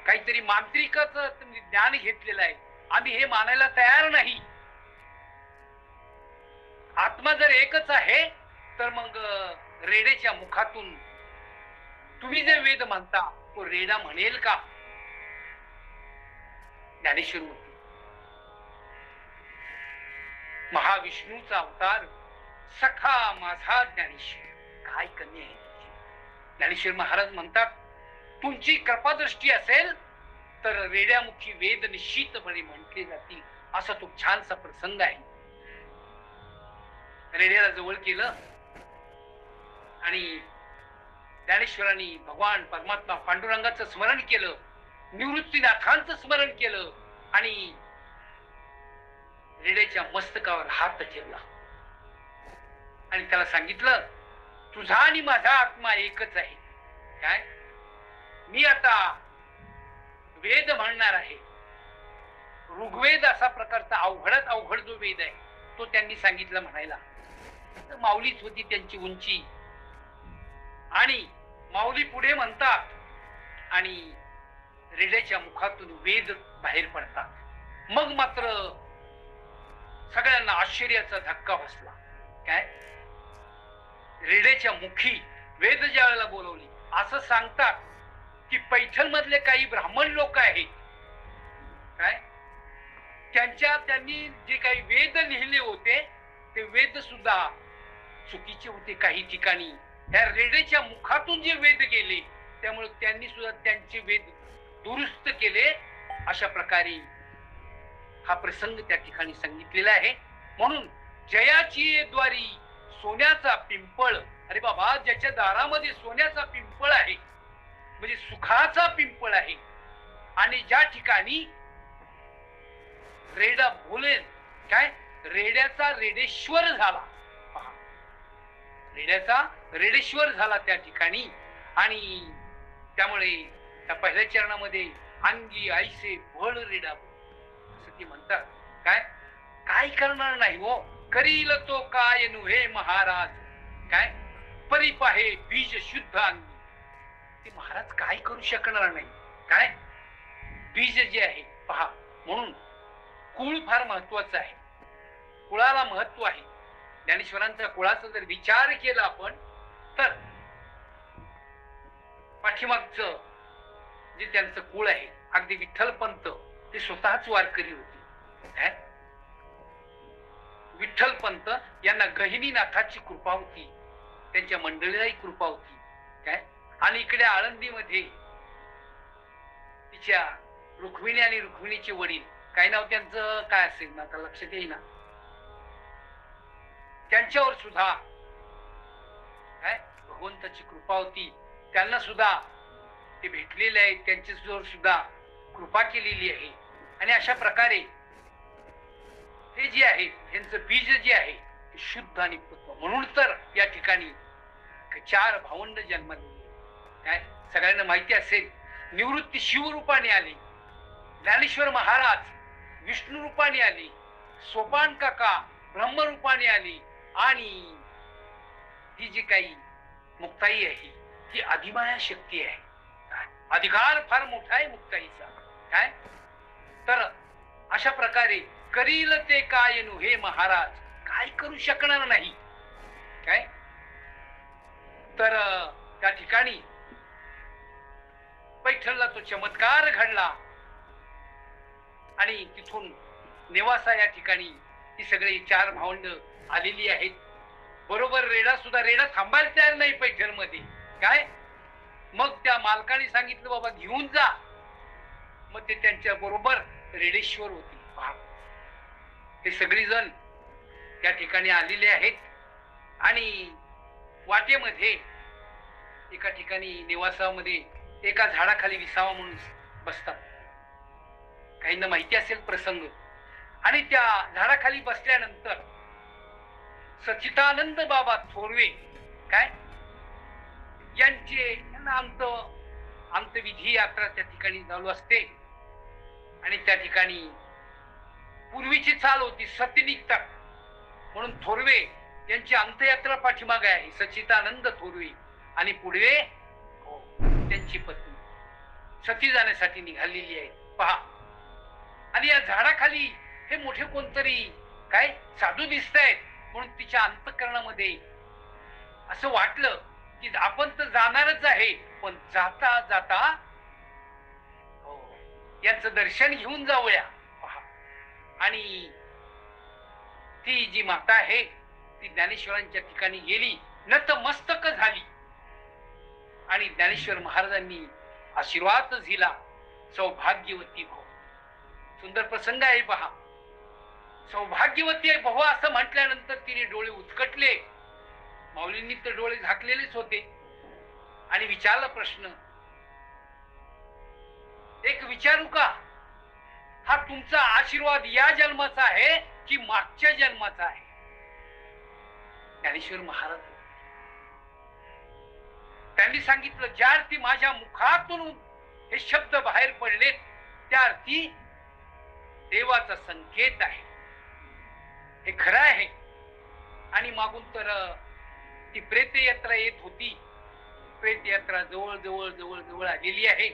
काहीतरी मांत्रिकाचं ज्ञान घेतलेलं आहे. आम्ही हे मानायला तयार नाही. आत्मा जर एकच आहे तर मग रेडेच्या मुखातून तुम्ही जे वेद म्हणता तो रेडा म्हणेल का? ज्ञानेश्वर मूर्ती महाविष्णूचा अवतार सखा माझा ज्ञानेश्वर. काय कमी आहे? ज्ञानेश्वर महाराज म्हणतात, तुमची कृपादृष्टी असेल तर रेड्यामुखी वेद निश्चितपणे म्हटले जातील. असा तो छानसा प्रसंग आहे. रेड्याला जवळ केलं आणि ज्ञानेश्वरांनी भगवान परमात्मा पांडुरंगाचं स्मरण केलं, निवृत्तीनाथांचं स्मरण केलं आणि रेड्याच्या मस्तकावर हात ठेवला आणि त्याला सांगितलं, तुझा आणि माझा आत्मा एकच आहे. काय? मी आता वेद म्हणणार आहे. ऋग्वेद असा प्रकारचा अवघडात अवघड जो वेद आहे तो त्यांनी सांगितलं म्हणायला. माऊलीच होती त्यांची उंची आणि माऊली पुढे म्हणतात आणि रेड्याच्या मुखातून वेद बाहेर पडतात. मग मात्र सगळ्यांना आश्चर्याचा धक्का बसला. काय? रेड्याच्या मुखी वेद ज्या वेळेला बोलवली, असं सांगतात की पैठण मधले काही ब्राह्मण लोक आहेत, काय त्यांनी जे काही वेद लिहिले होते ते वेद सुद्धा चुकीचे होते. काही ठिकाणी त्या रेड्याच्या मुखातून जे वेद गेले त्यामुळे त्यांनी सुद्धा त्यांचे वेद दुरुस्त केले. अशा प्रकारे हा प्रसंग त्या ठिकाणी सांगितलेला आहे. म्हणून जयाची द्वारी सोन्याचा पिंपळ. अरे बाबा, ज्याच्या दारामध्ये सोन्याचा पिंपळ आहे म्हणजे सुखाचा पिंपळ आहे. आणि ज्या ठिकाणी रेडा बोलेल, काय रेड्याचा रेडेश्वर झाला. रेड्याचा रेडेश्वर झाला त्या ठिकाणी. आणि त्यामुळे त्या पहिल्या चरणामध्ये अंगी आईसे भळ रेडा असं ती म्हणतात. काय काय करणार नाही हो, करील तो काय नुहे महाराज. काय परिपाहे बीज शुद्ध अंगी. ते महाराज काय करू शकणार नाही. काय बीज जे आहे पहा. म्हणून कुळ फार महत्वाचं आहे. कुळाला महत्व आहे. ज्ञानेश्वरांच्या कुळाचा जर विचार केला आपण तर पाठीमागचं जे त्यांचं कुळ आहे, अगदी विठ्ठलपंत ते स्वतःच वारकरी होते. विठ्ठलपंत यांना गहिनीनाथाची कृपा होती, त्यांच्या मंडळीलाही कृपा होती. काय आणि इकडे आळंदीमध्ये तिच्या रुक्मिणी आणि रुक्मिणीचे वडील, काय नाव त्यांचं काय असेल ना, आता लक्षात येईना, त्यांच्यावर सुद्धा काय भगवंताची कृपा होती. त्यांना सुद्धा ते भेटलेले आहेत, त्यांच्यावर सुद्धा कृपा केलेली आहे. आणि अशा प्रकारे हे जे आहे त्यांचं बीज जे आहे ते शुद्ध आणि पक्व. म्हणून तर या ठिकाणी 4 भावंड जन्मले. काय सगळ्यांना माहिती असेल, निवृत्ती शिवरूपाने आली, ज्ञानेश्वर महाराज विष्णू रूपाने आले, सोपान काका ब्रह्मरूपाने आली, आणि ही जी काही मुक्ताई आहे ती अधिमाया शक्ती आहे. अधिकार फार मोठा आहे मुक्ताईचा. काय तर अशा प्रकारे करील ते काय नु हे महाराज, काय करू शकणार नाही. काय तर त्या ठिकाणी पैठणला तो चमत्कार घडला आणि तिथून नेवासा या ठिकाणी ही सगळी 4 भावंड आलेली आहेत. बरोबर रेडा सुद्धा, रेडा थांबायला तयार नाही पैठण मध्ये. काय मग त्या मालकाने सांगितलं बाबा घेऊन जा. मग ते त्यांच्या बरोबर रेडेश्वर होती. हे सगळी जण त्या ठिकाणी आलेले आहेत. आणि वाटेमध्ये एका ठिकाणी निवासामध्ये एका झाडाखाली विसावा म्हणून बसतात. काहींना माहिती असेल प्रसंग. आणि त्या झाडाखाली बसल्यानंतर सच्चिदानंद बाबा थोरवे काय यांना अंतविधी यात्रा त्या ठिकाणी चालू असते. आणि त्या ठिकाणी पूर्वीची चाल होती सती निघतात म्हणून थोरवे यांची अंतयात्रा पाठीमागे आहे. सच्चिदानंद थोरवे आणि पुढे त्यांची पत्नी सती जाण्यासाठी निघालेली आहे. पहा, आणि या झाडाखाली हे मोठे कोणतरी काय साधू दिसत आहेत. म्हणून तिच्या अंतःकरणामध्ये असं वाटलं की आपण तर जाणारच आहे, पण जाता जाता यांचं दर्शन घेऊन जाऊया. पहा, आणि ती जी माता आहे ती ज्ञानेश्वरांच्या ठिकाणी गेली, नतमस्तक झाली आणि ज्ञानेश्वर महाराजांनी आशीर्वाद दिला, सौभाग्यवती भव. सुंदर प्रसंग आहे. पहा, सौभाग्यवती भव असं म्हटल्यानंतर तिने डोळे उचकटले. माऊलींनी तर डोळे झाकलेलेच होते आणि विचारला प्रश्न, एक विचारू का, हा तुमचा आशीर्वाद या जन्माचा आहे की मागच्या जन्माचा आहे? ज्ञानेश्वर महाराज त्यांनी सांगितलं, ज्या अर्थी माझ्या मुखातून हे शब्द बाहेर पडले त्या अर्थी देवाचा संकेत आहे, हे खरं आहे. आणि मागून तर ती प्रेत यात्रा येत होती. प्रेत यात्रा जवळ जवळ जवळ जवळ आलेली आहे.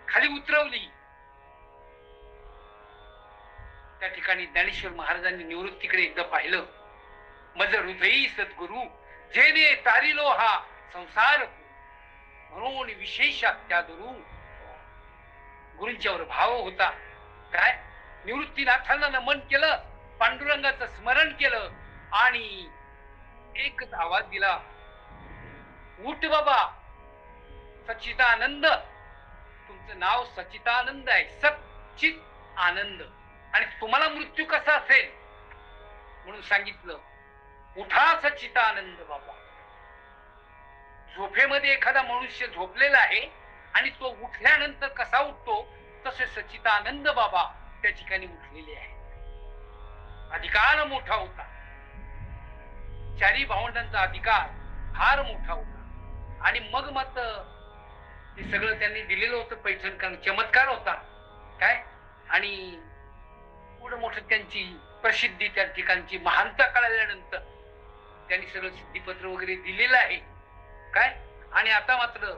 खाली उतरवली. त्या ठिकाणी ज्ञानेश्वर महाराजांनी निवृत्तीकडे एकदा पाहिलं. मज हृदयी सद्गुरु जेने तारिलो हा संसार म्हणून विशेष त्यादुरु. गुरूंच्यावर भाव होता. काय निवृत्तीनाथांना नमन केलं, पांडुरंगाचं स्मरण केलं आणि एकच आवाज दिला, उठ बाबा सच्चिदानंद. तुमचं नाव सच्चिदानंद आहे, सच्चित आनंद. आणि तुम्हाला मृत्यू कसा असेल म्हणून सांगितलं, उठा सच्चिदानंद बाबा. झोपेमध्ये एखादा मनुष्य झोपलेला आहे आणि तो उठल्यानंतर कसा उठतो तसे सच्चिदानंद बाबा त्या ठिकाणी उठलेले आहे. अधिकार मोठा होता. 4 भावंडांचा अधिकार फार मोठा होता. आणि मग हे सगळं त्यांनी दिलेलं होतं. पैठणकर चमत्कार होता. काय आणि एवढं मोठं त्यांची प्रसिद्धी, त्या ठिकाणची महानता कळल्यानंतर त्यांनी सगळं सिद्धिपत्र वगैरे दिलेलं आहे. काय आणि आता मात्र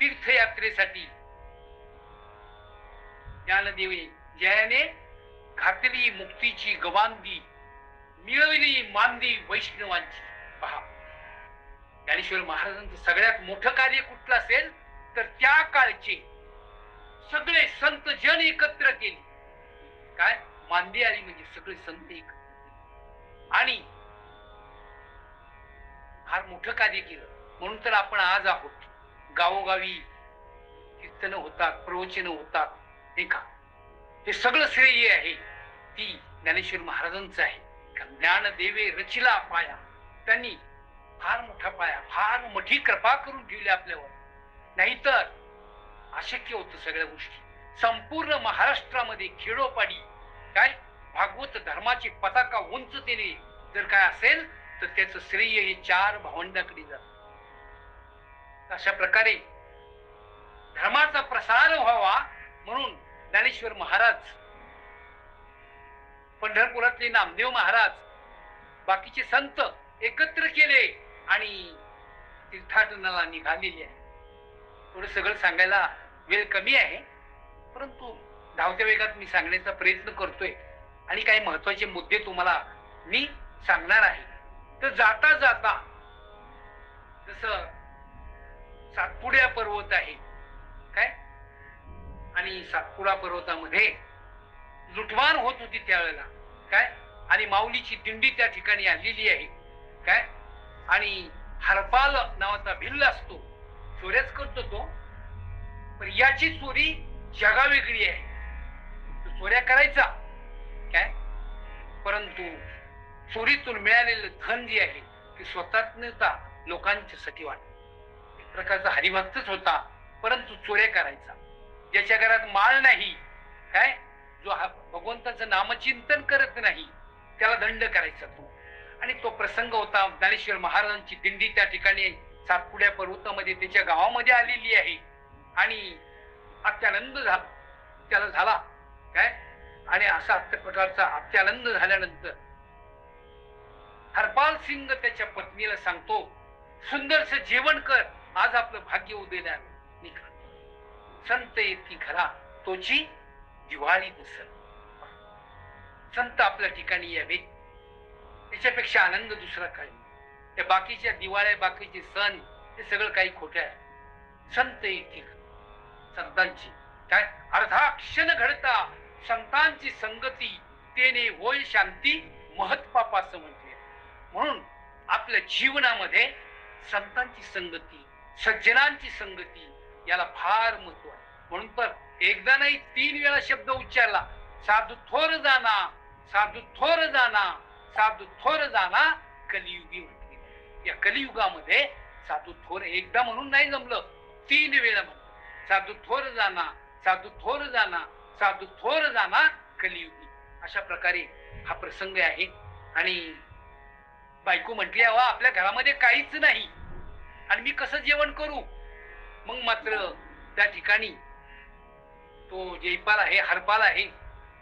तीर्थयात्रेसाठी ज्ञानदेवी जयाने घातली मुक्तीची गवांदी, मिळवली मांदी वैष्णवांची. पहा, ज्ञानेश्वर महाराजांचं सगळ्यात मोठं कार्य कुठलं असेल तर त्या काळचे सगळे संत जन एकत्र केले. काय मांदी आली म्हणजे सगळे संत एकत्र केले आणि फार मोठं कार्य केलं. म्हणून तर आपण आज आहोत. गावोगावी कीर्तन होतात, प्रवचन होतात, नाही का? हे सगळं श्रेय आहे ती ज्ञानेश्वर महाराजांचं आहे. ज्ञान देवे रचिला पाया, त्यांनी फार मोठा पाया, फार मोठी कृपा करून ठेवली आपल्यावर. नाहीतर अशक्य होतं सगळ्या गोष्टी. संपूर्ण महाराष्ट्रामध्ये खेडोपाडी काय भागवत धर्माची पताका उंचतेने जर काय असेल तर त्याचं श्रेय हे 4 भावंडाकडे जात. अशा प्रकारे धर्माचा प्रसार व्हावा म्हणून ज्ञानेश्वर महाराज, पंढरपुरातले नामदेव महाराज, बाकीचे संत एकत्र केले आणि तीर्थाटनाला निघालेले आहे. थोडं सगळं सांगायला वेळ कमी आहे, परंतु धावत्या वेगात मी सांगण्याचा प्रयत्न करतोय आणि काही महत्वाचे मुद्दे तुम्हाला मी सांगणार आहे. तर जाता जाता जसं सातपुड्या पर्वत आहे काय, आणि सातपुडा पर्वतामध्ये लुटमार होत होती त्यावेळेला काय, आणि माऊलीची दिंडी त्या ठिकाणी आलेली आहे काय, आणि हरपाल नावाचा भिल्ल असतो, चोऱ्याच करतो तो, पण याची चोरी जगा वेगळी आहे. तो चोऱ्या करायचा काय, परंतु चोरीतून मिळालेलं धन जे आहे ते स्वतःच नव्हता, लोकांच्यासाठी वाटत. एक प्रकारचा हरिभक्तच होता, परंतु चोऱ्या करायचा. ज्याच्या घरात माळ नाही काय, जो भगवंताचं नामचिंतन करत नाही त्याला दंड करायचा तो. आणि तो प्रसंग होता. ज्ञानेश्वर महाराजांची दिंडी त्या ठिकाणी सातपुड्या पर्वतामध्ये त्याच्या गावामध्ये आलेली आहे आणि अत्यानंद त्याला झाला काय, आणि असा प्रकारचा अत्यानंद झाल्यानंतर हरपाल सिंग त्याच्या पत्नीला सांगतो, सुंदरस जेवण कर, आज आपलं भाग्य उदयाला निघाल. संत येती घरा तोची दिवाळी दिसल. संत आपल्या ठिकाणी यावे, त्याच्यापेक्षा आनंद दुसरा काही. त्या बाकीच्या दिवाळ्या, बाकीचे सण हे सगळं काही खोटं आहे. संत येती संतांची काय अर्धा क्षण घडता संतांची संगती, तेने होय शांती महत्पाप असं म्हटले. म्हणून आपल्या जीवनामध्ये संतांची संगती, सज्जनांची संगती याला फार महत्व आहे. म्हणून तर एकदा नाही 3 वेळा शब्द उच्चारला, साधू थोर जाना, साधू थोर जाना, साधू थोर जाना, कलियुगी म्हटले. या कलियुगामध्ये साधू थोर एकदा म्हणून नाही जमलं, 3 वेळा म्हणलं. साधू थोर जाना, साधू थोर जाना, साधू थोर जाना, कलियुगी. अशा प्रकारे हा प्रसंग आहे. आणि बायको म्हटली, अहो आपल्या घरामध्ये काहीच नाही आणि मी कसं जेवण करू. मग मात्र त्या ठिकाणी तो जयपाल आहे, हरपाल आहे,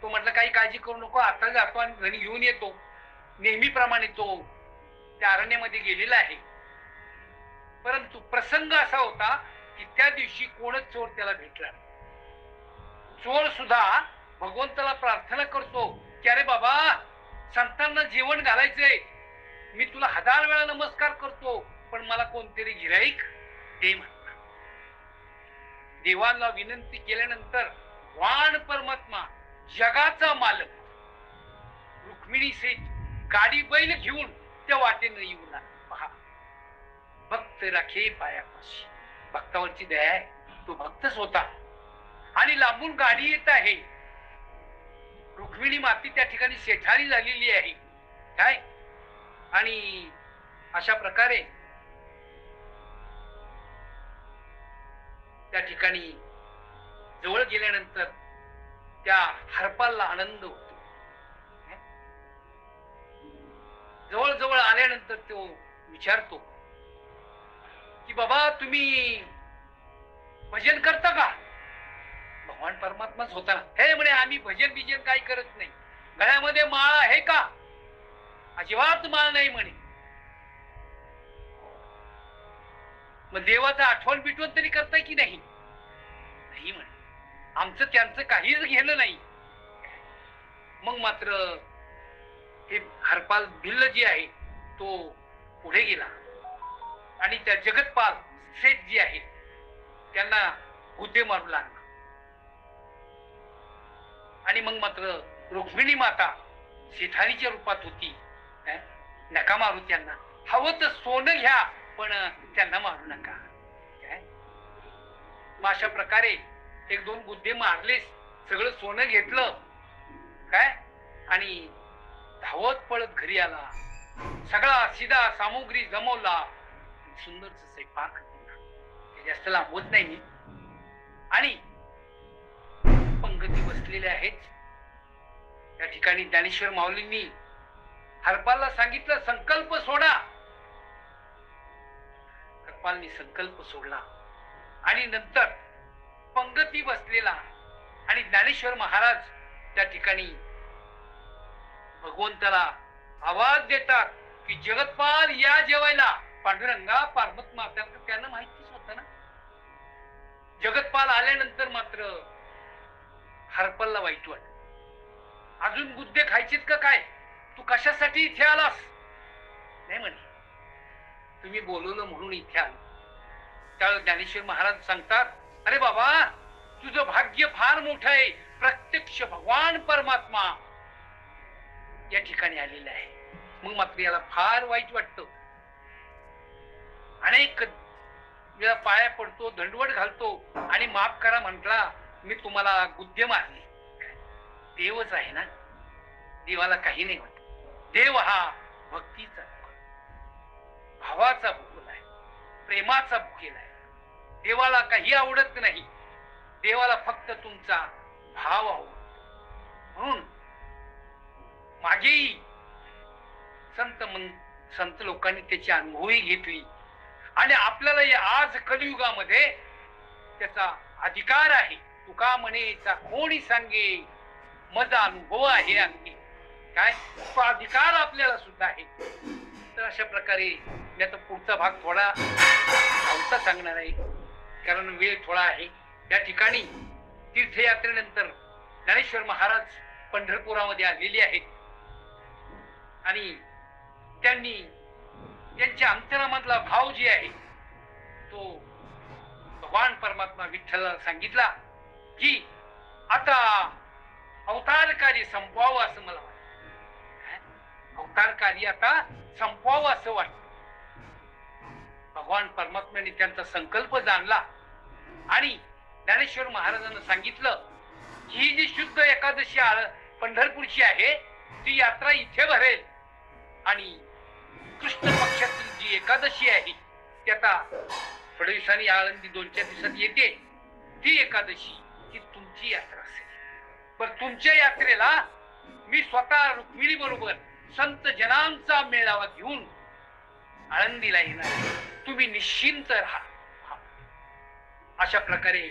तो म्हटलं काही काळजी करू नको, आता जातो आणि घरी घेऊन येतो. नेहमीप्रमाणे तो त्या अरण्यामध्ये गेलेला आहे. परंतु प्रसंग असा होता की त्या दिवशी कोणच चोर त्याला भेटला. चोर सुद्धा भगवंताला प्रार्थना करतो की अरे बाबा, संतांना जेवण घालायचंय, मी तुला 1000 वेळा नमस्कार करतो, पण मला कोणतरी गिऱ्हाईक दे म्हणतात. देवाला विनंती केल्यानंतर वाण परमात्मा, जगाचा मालक, रुक्मिणी सहित गाडी बैल घेऊन त्या वाटेनं येऊ लागला. पहा, भक्त राखे पायापाशी. भक्तावरची दया आहे, तो भक्तच होता. आणि लांबून गाडी येत आहे. रुक्मिणी माती त्या ठिकाणी सेठारी झालेली आहे काय, आणि अशा प्रकारे त्या ठिकाणी जवळ गेल्यानंतर त्या हरपालला आनंद होतो. जवळ जवळ आल्यानंतर तो विचारतो की बाबा तुम्ही भजन करता का. भगवान परमात्माच होता ना. हे म्हणे आम्ही भजन बिजन काही करत नाही. गळ्यामध्ये माळ आहे का. अजिबात माळ नाही म्हणे. मग देवाचा आठवण बिठवण तरी करताय की नाही. नाही म्हणे, आमचं त्यांचं काहीच घेणं नाही. मग मात्र हे हरपाल भिल्ल जी आहे तो पुढे गेला आणि त्या जगतपाल सेठ जी आहे त्यांना गुद्दे मारू लागला. आणि मग मात्र रुक्मिणी माता शेठारीच्या रूपात होती. नका मारू त्यांना, हवं तर सोनं घ्या पण त्यांना मारू नका. मग अशा प्रकारे एक दोन गुद्दे मारले, सगळं सोनं घेतलं काय आणि धावत पळत घरी आला. सगळा सिधा सामुग्री जमवला, सुंदरच स्वयंपाक केला. ते जास्त लांबवत नाही मी. आणि पंगती बसलेल्या आहेत. त्या ठिकाणी ज्ञानेश्वर माऊलींनी हरपालला सांगितलं संकल्प सोडा. हरपालनी संकल्प सोडला आणि नंतर पंगती बसलेला आणि ज्ञानेश्वर महाराज त्या ठिकाणी भगवंताला आवाज देतात की जगतपाल या जेवायला. पांडुरंगा पार्वतमा त्यांना माहितीच होतं ना. जगतपाल आल्यानंतर मात्र हरपालला वाईट वाटत. अजून गुद्दे खायचेत का काय, तू कशासाठी इथे आलास? नाही म्हणे, तुम्ही बोलवलं म्हणून इथे आलो. त्यावेळेस ज्ञानेश्वर महाराज सांगतात, अरे बाबा तुझं भाग्य फार मोठं आहे, प्रत्यक्ष भगवान परमात्मा या ठिकाणी आलेला आहे. मग मात्र याला फार वाईट वाटतं. अनेक वेळा पाया पडतो, दंडवट घालतो आणि माफ करा म्हटला, मी तुम्हाला गुद्दे मारले. देवच आहे ना, देवाला काही नाही वाटत. देव हा भक्तीचा भावाचा भुकेला आहे, प्रेमाचा भुकेला आहे. देवाला काही आवडत नाही, देवाला फक्त तुमचा भाव आवडतो. म्हणून मागेही संत लोकांनी त्याची अनुभवही घेतली आणि आपल्याला या आज कलियुगामध्ये त्याचा अधिकार आहे. तुका म्हणेचा कोणी सांगे, माझा अनुभव आहे अंगी. काय तो अधिकार आपल्याला सुद्धा आहे. तर अशा प्रकारे मी आता पुढचा भाग थोडा धावता सांगणार आहे, कारण वेळ थोडा आहे. या ठिकाणी तीर्थयात्रेनंतर ज्ञानेश्वर महाराज पंढरपुरामध्ये आलेले आहेत आणि त्यांनी त्यांच्या अंतरामधला भाव जे आहे तो भगवान परमात्मा विठ्ठलाला सांगितला की आता अवतार कार्य संपवावं असं मला वाटतं. अवतार कार्य आता संपवावं असं वाटतं. भगवान परमात्म्याने त्यांचा संकल्प जाणला आणि ज्ञानेश्वर महाराजांना सांगितलं ही जी शुद्ध एकादशी पंढरपूरची आहे ती यात्रा इथे भरेल आणि कृष्ण पक्षातील जी एकादशी आहे ती आता थोड्या दिवसांनी आळंदी 2-4 दिवसात येते. ती एकादशी ही तुमची यात्रा असेल. पण तुमच्या यात्रेला मी स्वतः रुक्मिणी बरोबर संत जनांचा मेळावा घेऊन आळंदीला येणार. तुम्ही निश्चिंत राहा. अशा प्रकारे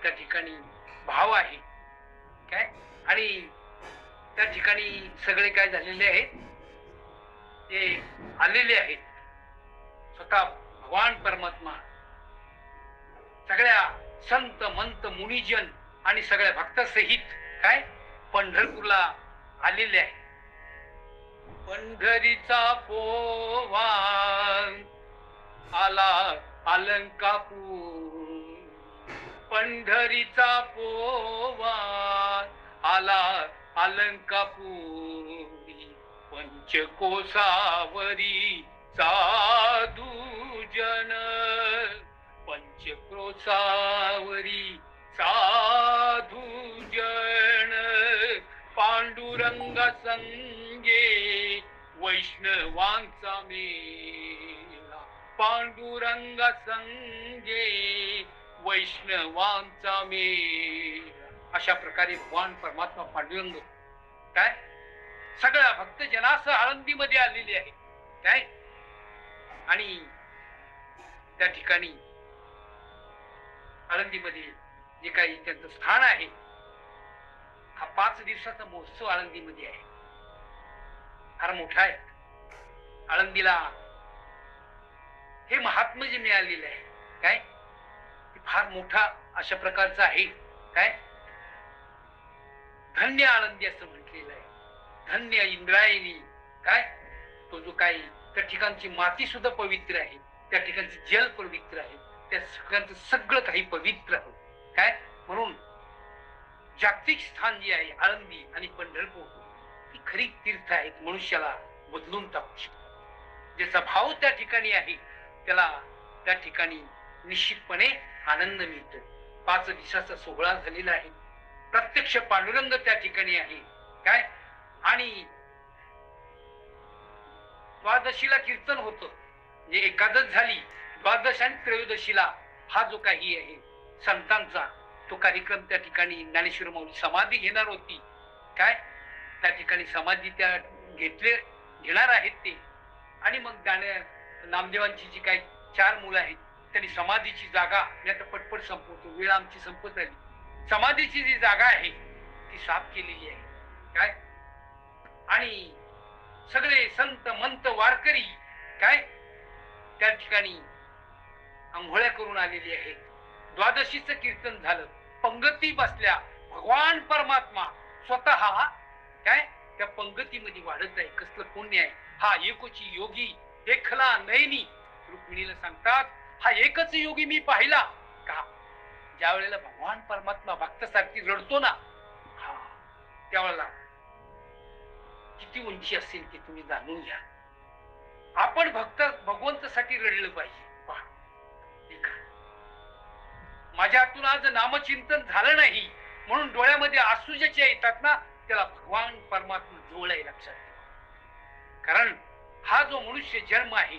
त्या ठिकाणी भाव आहे काय. आणि त्या ठिकाणी सगळे काय झालेले आहेत ते आलेले आहेत. स्वतः भगवान परमात्मा सगळ्या संत मंत मुनिजन आणि सगळ्या भक्तासहित काय पंढरपूरला आलेले आहे. पंढरीचा पोवा आला अलंकापूर, पंढरीचा पोवा आला अलंकापुरी. पंचकोसावरी साधू जन, पंचकोसावरी साधू जन. पांडुरंग संगे वैष्णवांचा मेळा, पांडुरंग संगे वैष्णवांचा मेळा. अशा प्रकारे भगवान परमात्मा पांडुरंग काय सगळ्या भक्तजनासह आळंदीमध्ये आलेले आहे काय. आणि त्या ठिकाणी आळंदीमध्ये जे काही त्यांचं स्थान आहे हा 5 दिवसाचा महोत्सव आळंदीमध्ये आहे. फार मोठा आहे. आळंदीला हे महात्मा जे मिळालेले आहे काय फार मोठा अशा प्रकारचा आहे काय. धन्य आळंदी असं म्हटलेलं आहे. धन्य इंद्रायणी. काय तो जो काही त्या ठिकाणची माती सुद्धा पवित्र आहे, त्या ठिकाणचे जल पवित्र आहे, त्या ठिकाणचं सगळं काही पवित्र आहे. काय म्हणून जागतिक स्थान जे आहे आळंदी आणि पंढरपूर ही खरी तीर्थ आहेत, मनुष्याला बदलून टाकू शकतात. ज्याचा भाव त्या ठिकाणी आहे त्याला त्या ठिकाणी निश्चितपणे आनंद मिळतो. 5 दिवसाचा सोहळा झालेला आहे, प्रत्यक्ष पांडुरंग त्या ठिकाणी आहे. काय आणि द्वादशीला कीर्तन होतं, म्हणजे एकादश झाली, द्वादश आणि त्रयोदशीला हा जो काही आहे संतांचा तो कार्यक्रम त्या ठिकाणी ज्ञानेश्वर माऊली समाधी घेणार होती. काय त्या ठिकाणी समाधी त्या घेणार आहेत ते. आणि मग नामदेवांची जी काही 4 मुलं आहेत त्यांनी समाधीची जागा, मी आता पटपट संपवतो, वेळ आमची संपत आली, समाधीची जी जागा आहे ती साफ केलेली आहे. काय आणि सगळे संत मंत वारकरी काय त्या ठिकाणी आंघोळ्या करून आलेली आहेत. द्वादशीचं कीर्तन झालं, पंगती बसल्या, भगवान परमात्मा स्वतः काय त्या पंगतीमध्ये वाढत आहे. कसलं पुण्य आहे हा एकोची योगी देखला नयनी. रुक्मिणीला सांगतात हा एकच योगी मी पाहिला का. ज्या वेळेला भगवान परमात्मा भक्तासारखी रडतो ना, हा त्यावेळेला किती उंची असेल की तुम्ही जाणून घ्या. आपण भगवंतासाठी रडलं पाहिजे. माझ्या हातून आज नामचिंतन झालं नाही म्हणून डोळ्यामध्ये आसू ज्याचे येतात ना त्याला भगवान परमात्मा जवळ आहे, लक्षात ठेवा. कारण हा जो मनुष्य जन्म आहे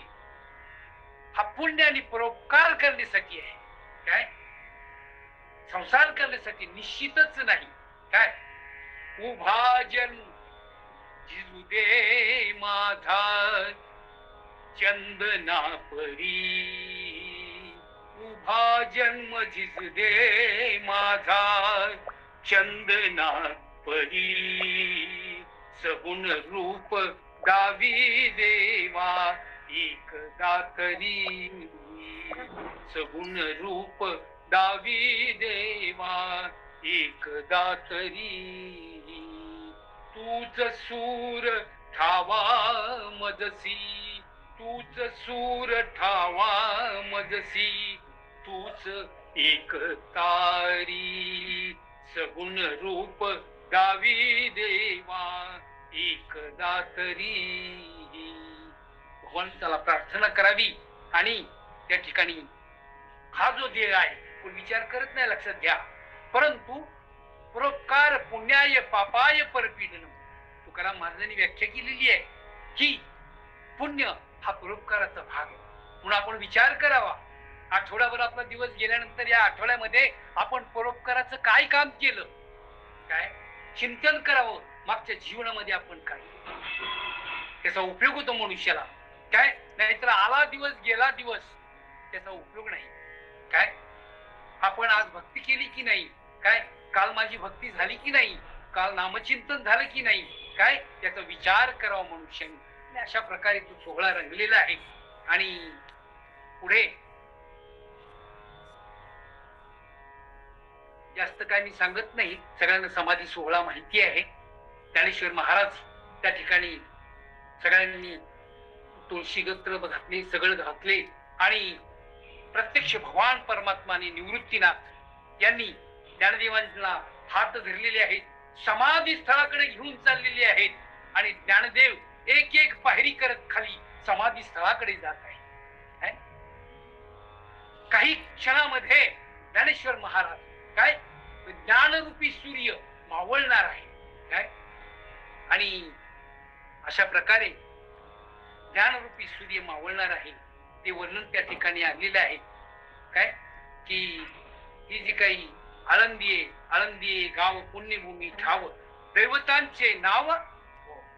हा पुण्य आणि परोपकार करण्यासाठी आहे. काय संसार करण्यासाठी निश्चितच नाही. काय उभा जन्म जिजू दे माझा चंदना परी, उभा जन्म जिजू दे माझा चंदना परी, सगुण रूप दावी देवा एकदा तरी, सगुण रूप दावी देवा एकदा तरी, तूच सूर ठावा मजसी, तूच सूर ठावा मजसी, तूच एक तारी, सगुण रूप दावी देवा एकदा तरी. भगवंताला प्रार्थना करावी आणि त्या ठिकाणी हा जो देह आहे तो विचार करत नाही, लक्षात घ्या. परंतु परोपकार पुण्याय पापाय परपीडनम. तुकाराम महाराजांनी व्याख्या केलेली आहे की पुण्य हा परोपकाराचा भाग आहे. म्हणून आपण विचार करावा. आठवड्याभर आपला दिवस गेल्यानंतर या आठवड्यामध्ये आपण परोपकाराचं काय काम केलं, काय चिंतन करावं. मागच्या जीवनामध्ये आपण काय त्याचा उपयोग होतो मनुष्याला. काय नाहीतर आला दिवस गेला दिवस त्याचा उपयोग नाही. काय आपण आज भक्ती केली की नाही, काय काल माझी भक्ती झाली की नाही, काल नामचिंतन झालं की नाही, काय त्याचा विचार करावा मनुष्याने. अशा प्रकारे तो सोहळा रंगलेला आहे. आणि पुढे जास्त काय मी सांगत नाही, सगळ्यांना समाधी सोहळा माहिती आहे. ज्ञानेश्वर महाराज त्या ठिकाणी सगळ्यांनी तुळशी गत्र घातले, सगळं घातले आणि प्रत्यक्ष भगवान परमात्माने निवृत्तीनाथ यांनी ज्ञानदेवांना हात धरलेले आहेत, समाधी स्थळाकडे घेऊन चाललेले आहेत. आणि ज्ञानदेव एक एक पायरी करत खाली समाधी स्थळाकडे जात आहे. काही क्षणामध्ये ज्ञानेश्वर महाराज काय ज्ञानरूपी सूर्य मावळणार आहे. काय आणि अशा प्रकारे ज्ञानरूपी सूर्य मावळणार आहे ते वर्णन त्या ठिकाणी आलेलं आहे. काय की ही जी काही आळंदी गाव पुण्यभूमी ठाव दैवतांचे नाव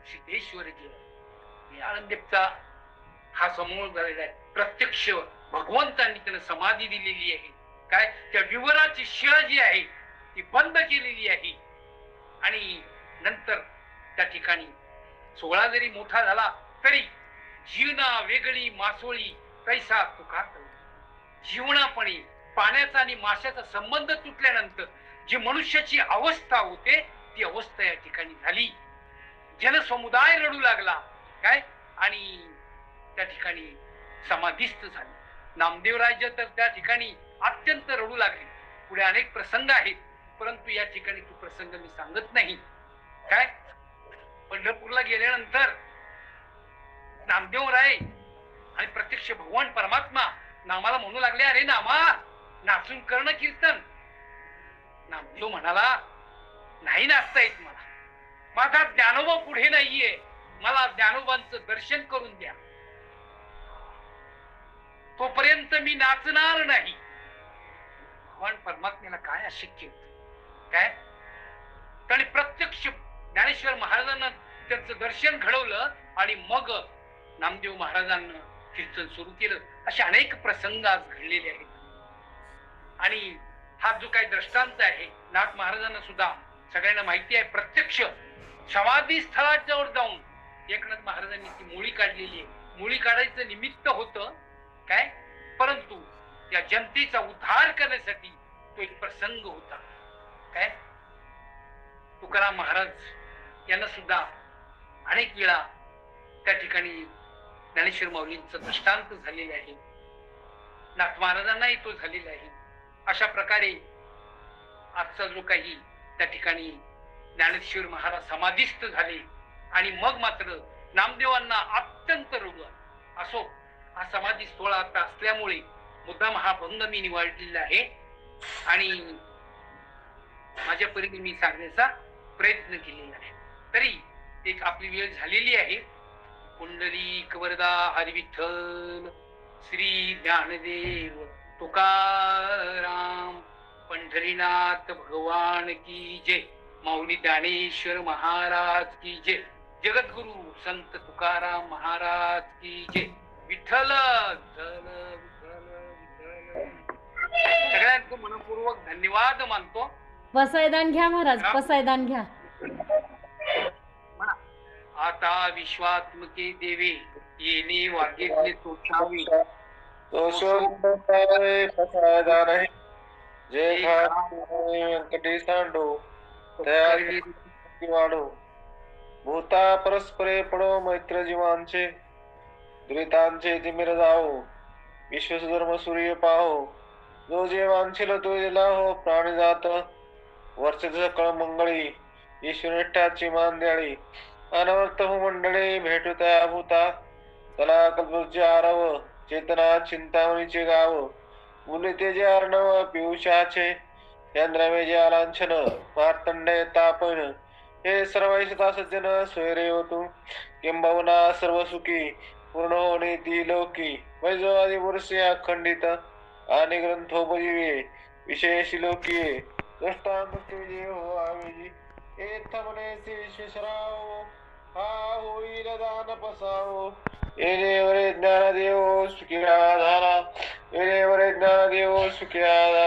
सिद्धेश्वर देव. आळंदीचा हा समूळ झालेला आहे. प्रत्यक्ष भगवंतांनी त्याला समाधी दिलेली आहे. काय त्या विवराची शिळा जी आहे ती बंद केलेली आहे. आणि नंतर त्या ठिकाणी सोहळा जरी मोठा झाला तरी जीवना वेगळी मासोळी कैसा तुका. जीवनापणे पाण्याचा आणि माशाचा संबंध तुटल्यानंतर जी मनुष्याची अवस्था होते ती अवस्था या ठिकाणी झाली. जनसमुदाय रडू लागला काय, आणि त्या ठिकाणी समाधिस्थ झाले. नामदेवराज तर त्या ठिकाणी अत्यंत रडू लागले. पुढे अनेक प्रसंग आहेत, परंतु या ठिकाणी तो प्रसंग मी सांगत नाही. काय, पंढरपूरला गेल्यानंतर नामदेवराय आणि प्रत्यक्ष भगवान परमात्मा नामाला म्हणू लागले, अरे नामा, नाचून करणं कीर्तन. नामदेव म्हणाला, नाही नाचता येत मला, माझा ज्ञानोबा पुढे नाहीये, मला ज्ञानोबांचं दर्शन करून द्या, तोपर्यंत मी नाचणार नाही. भगवान परमात्म्याला काय अशक्य होत काय, आणि प्रत्यक्ष ज्ञानेश्वर महाराजांना त्यांचं दर्शन घडवलं आणि मग नामदेव महाराजांना कीर्तन सुरू केलं. असे अनेक प्रसंग आज घडलेले आहेत. आणि हा जो काही दृष्टांत आहे, नाथ महाराजांना सुद्धा सगळ्यांना माहिती आहे, प्रत्यक्ष समाधी स्थळाजवळ जाऊन एकनाथ महाराजांनी ती मुळी काढलेली आहे. मुळी काढायचं निमित्त होतं काय, परंतु या जनतेचा उद्धार करण्यासाठी तो एक प्रसंग होता. काय, तुकाराम महाराज यांना सुद्धा अनेक वेळा त्या ठिकाणी ज्ञानेश्वर माऊलींचं दृष्टांत झालेले आहे. नाथ महाराजांनाही तो झालेला आहे. अशा प्रकारे आजचा जो काही त्या ठिकाणी ज्ञानेश्वर महाराज समाधिस्थ झाले आणि मग मात्र नामदेवांना अत्यंत रडू असो. हा समाधी सोहळा आता असल्यामुळे मुद्दाम हा भंग मी निवडलेला आहे आणि माझ्या परीने मी सांगण्याचा प्रयत्न केलेला आहे. तरी एक आपली वेळ झालेली आहे. कुंडलिक वरदा हरी विठ्ठल, श्री ज्ञानदेव तुकाराम, पंढरीनाथ भगवान की जय, माऊली ज्ञानेश्वर महाराज की जय, जगद्गुरु संत तुकाराम महाराज की जय. विठ्ठल विठ्ठल विठ्ठल. सगळ्यांचं मनपूर्वक धन्यवाद मानतो. पसायदान घ्या महाराज, पसायदान घ्या. आता विश्वात्मके देवे, येणे वागेतले तोषावे, तो शोधे पसायदान आहे, जे व्यंकटी सांडो त्या वाढो. भूता परस्परे पडो मैत्र जीवांचे, दुरितांचे तिमिर जाओ, विश्वधर्म सूर्य पाहो. जो जे वांछिल तो दिला हो, प्राणी जात वर्षित सकळ मंगळी, ईश्वर निष्ठाची मान द्याळी. अनवर्त हो मंडळी भेटू त्या भूता, चला कल्पचे आरव, चेतना चिंतामणीचे गाव. मुली तेजे अर्णव पियुषाचे, चंद्रमे जे आलांछन, मार्तंडे तापन. हे सर्वैषता सज्जन सोयरे हो तू, किंबहुना सर्व सुखी पूर्ण होणे ती लोकी. वैजो आदि पुरुष अखंडित आणि ग्रंथोपजीवे, विशेष लोकीये दृष्टांत तुझे हो आवेजी. एथमने विश्वेश्वराव, हा होईल दान पसावो. येणेवरे ज्ञानदेव सुखी झाला, येणेवरे ज्ञानदेव सुखी झाला.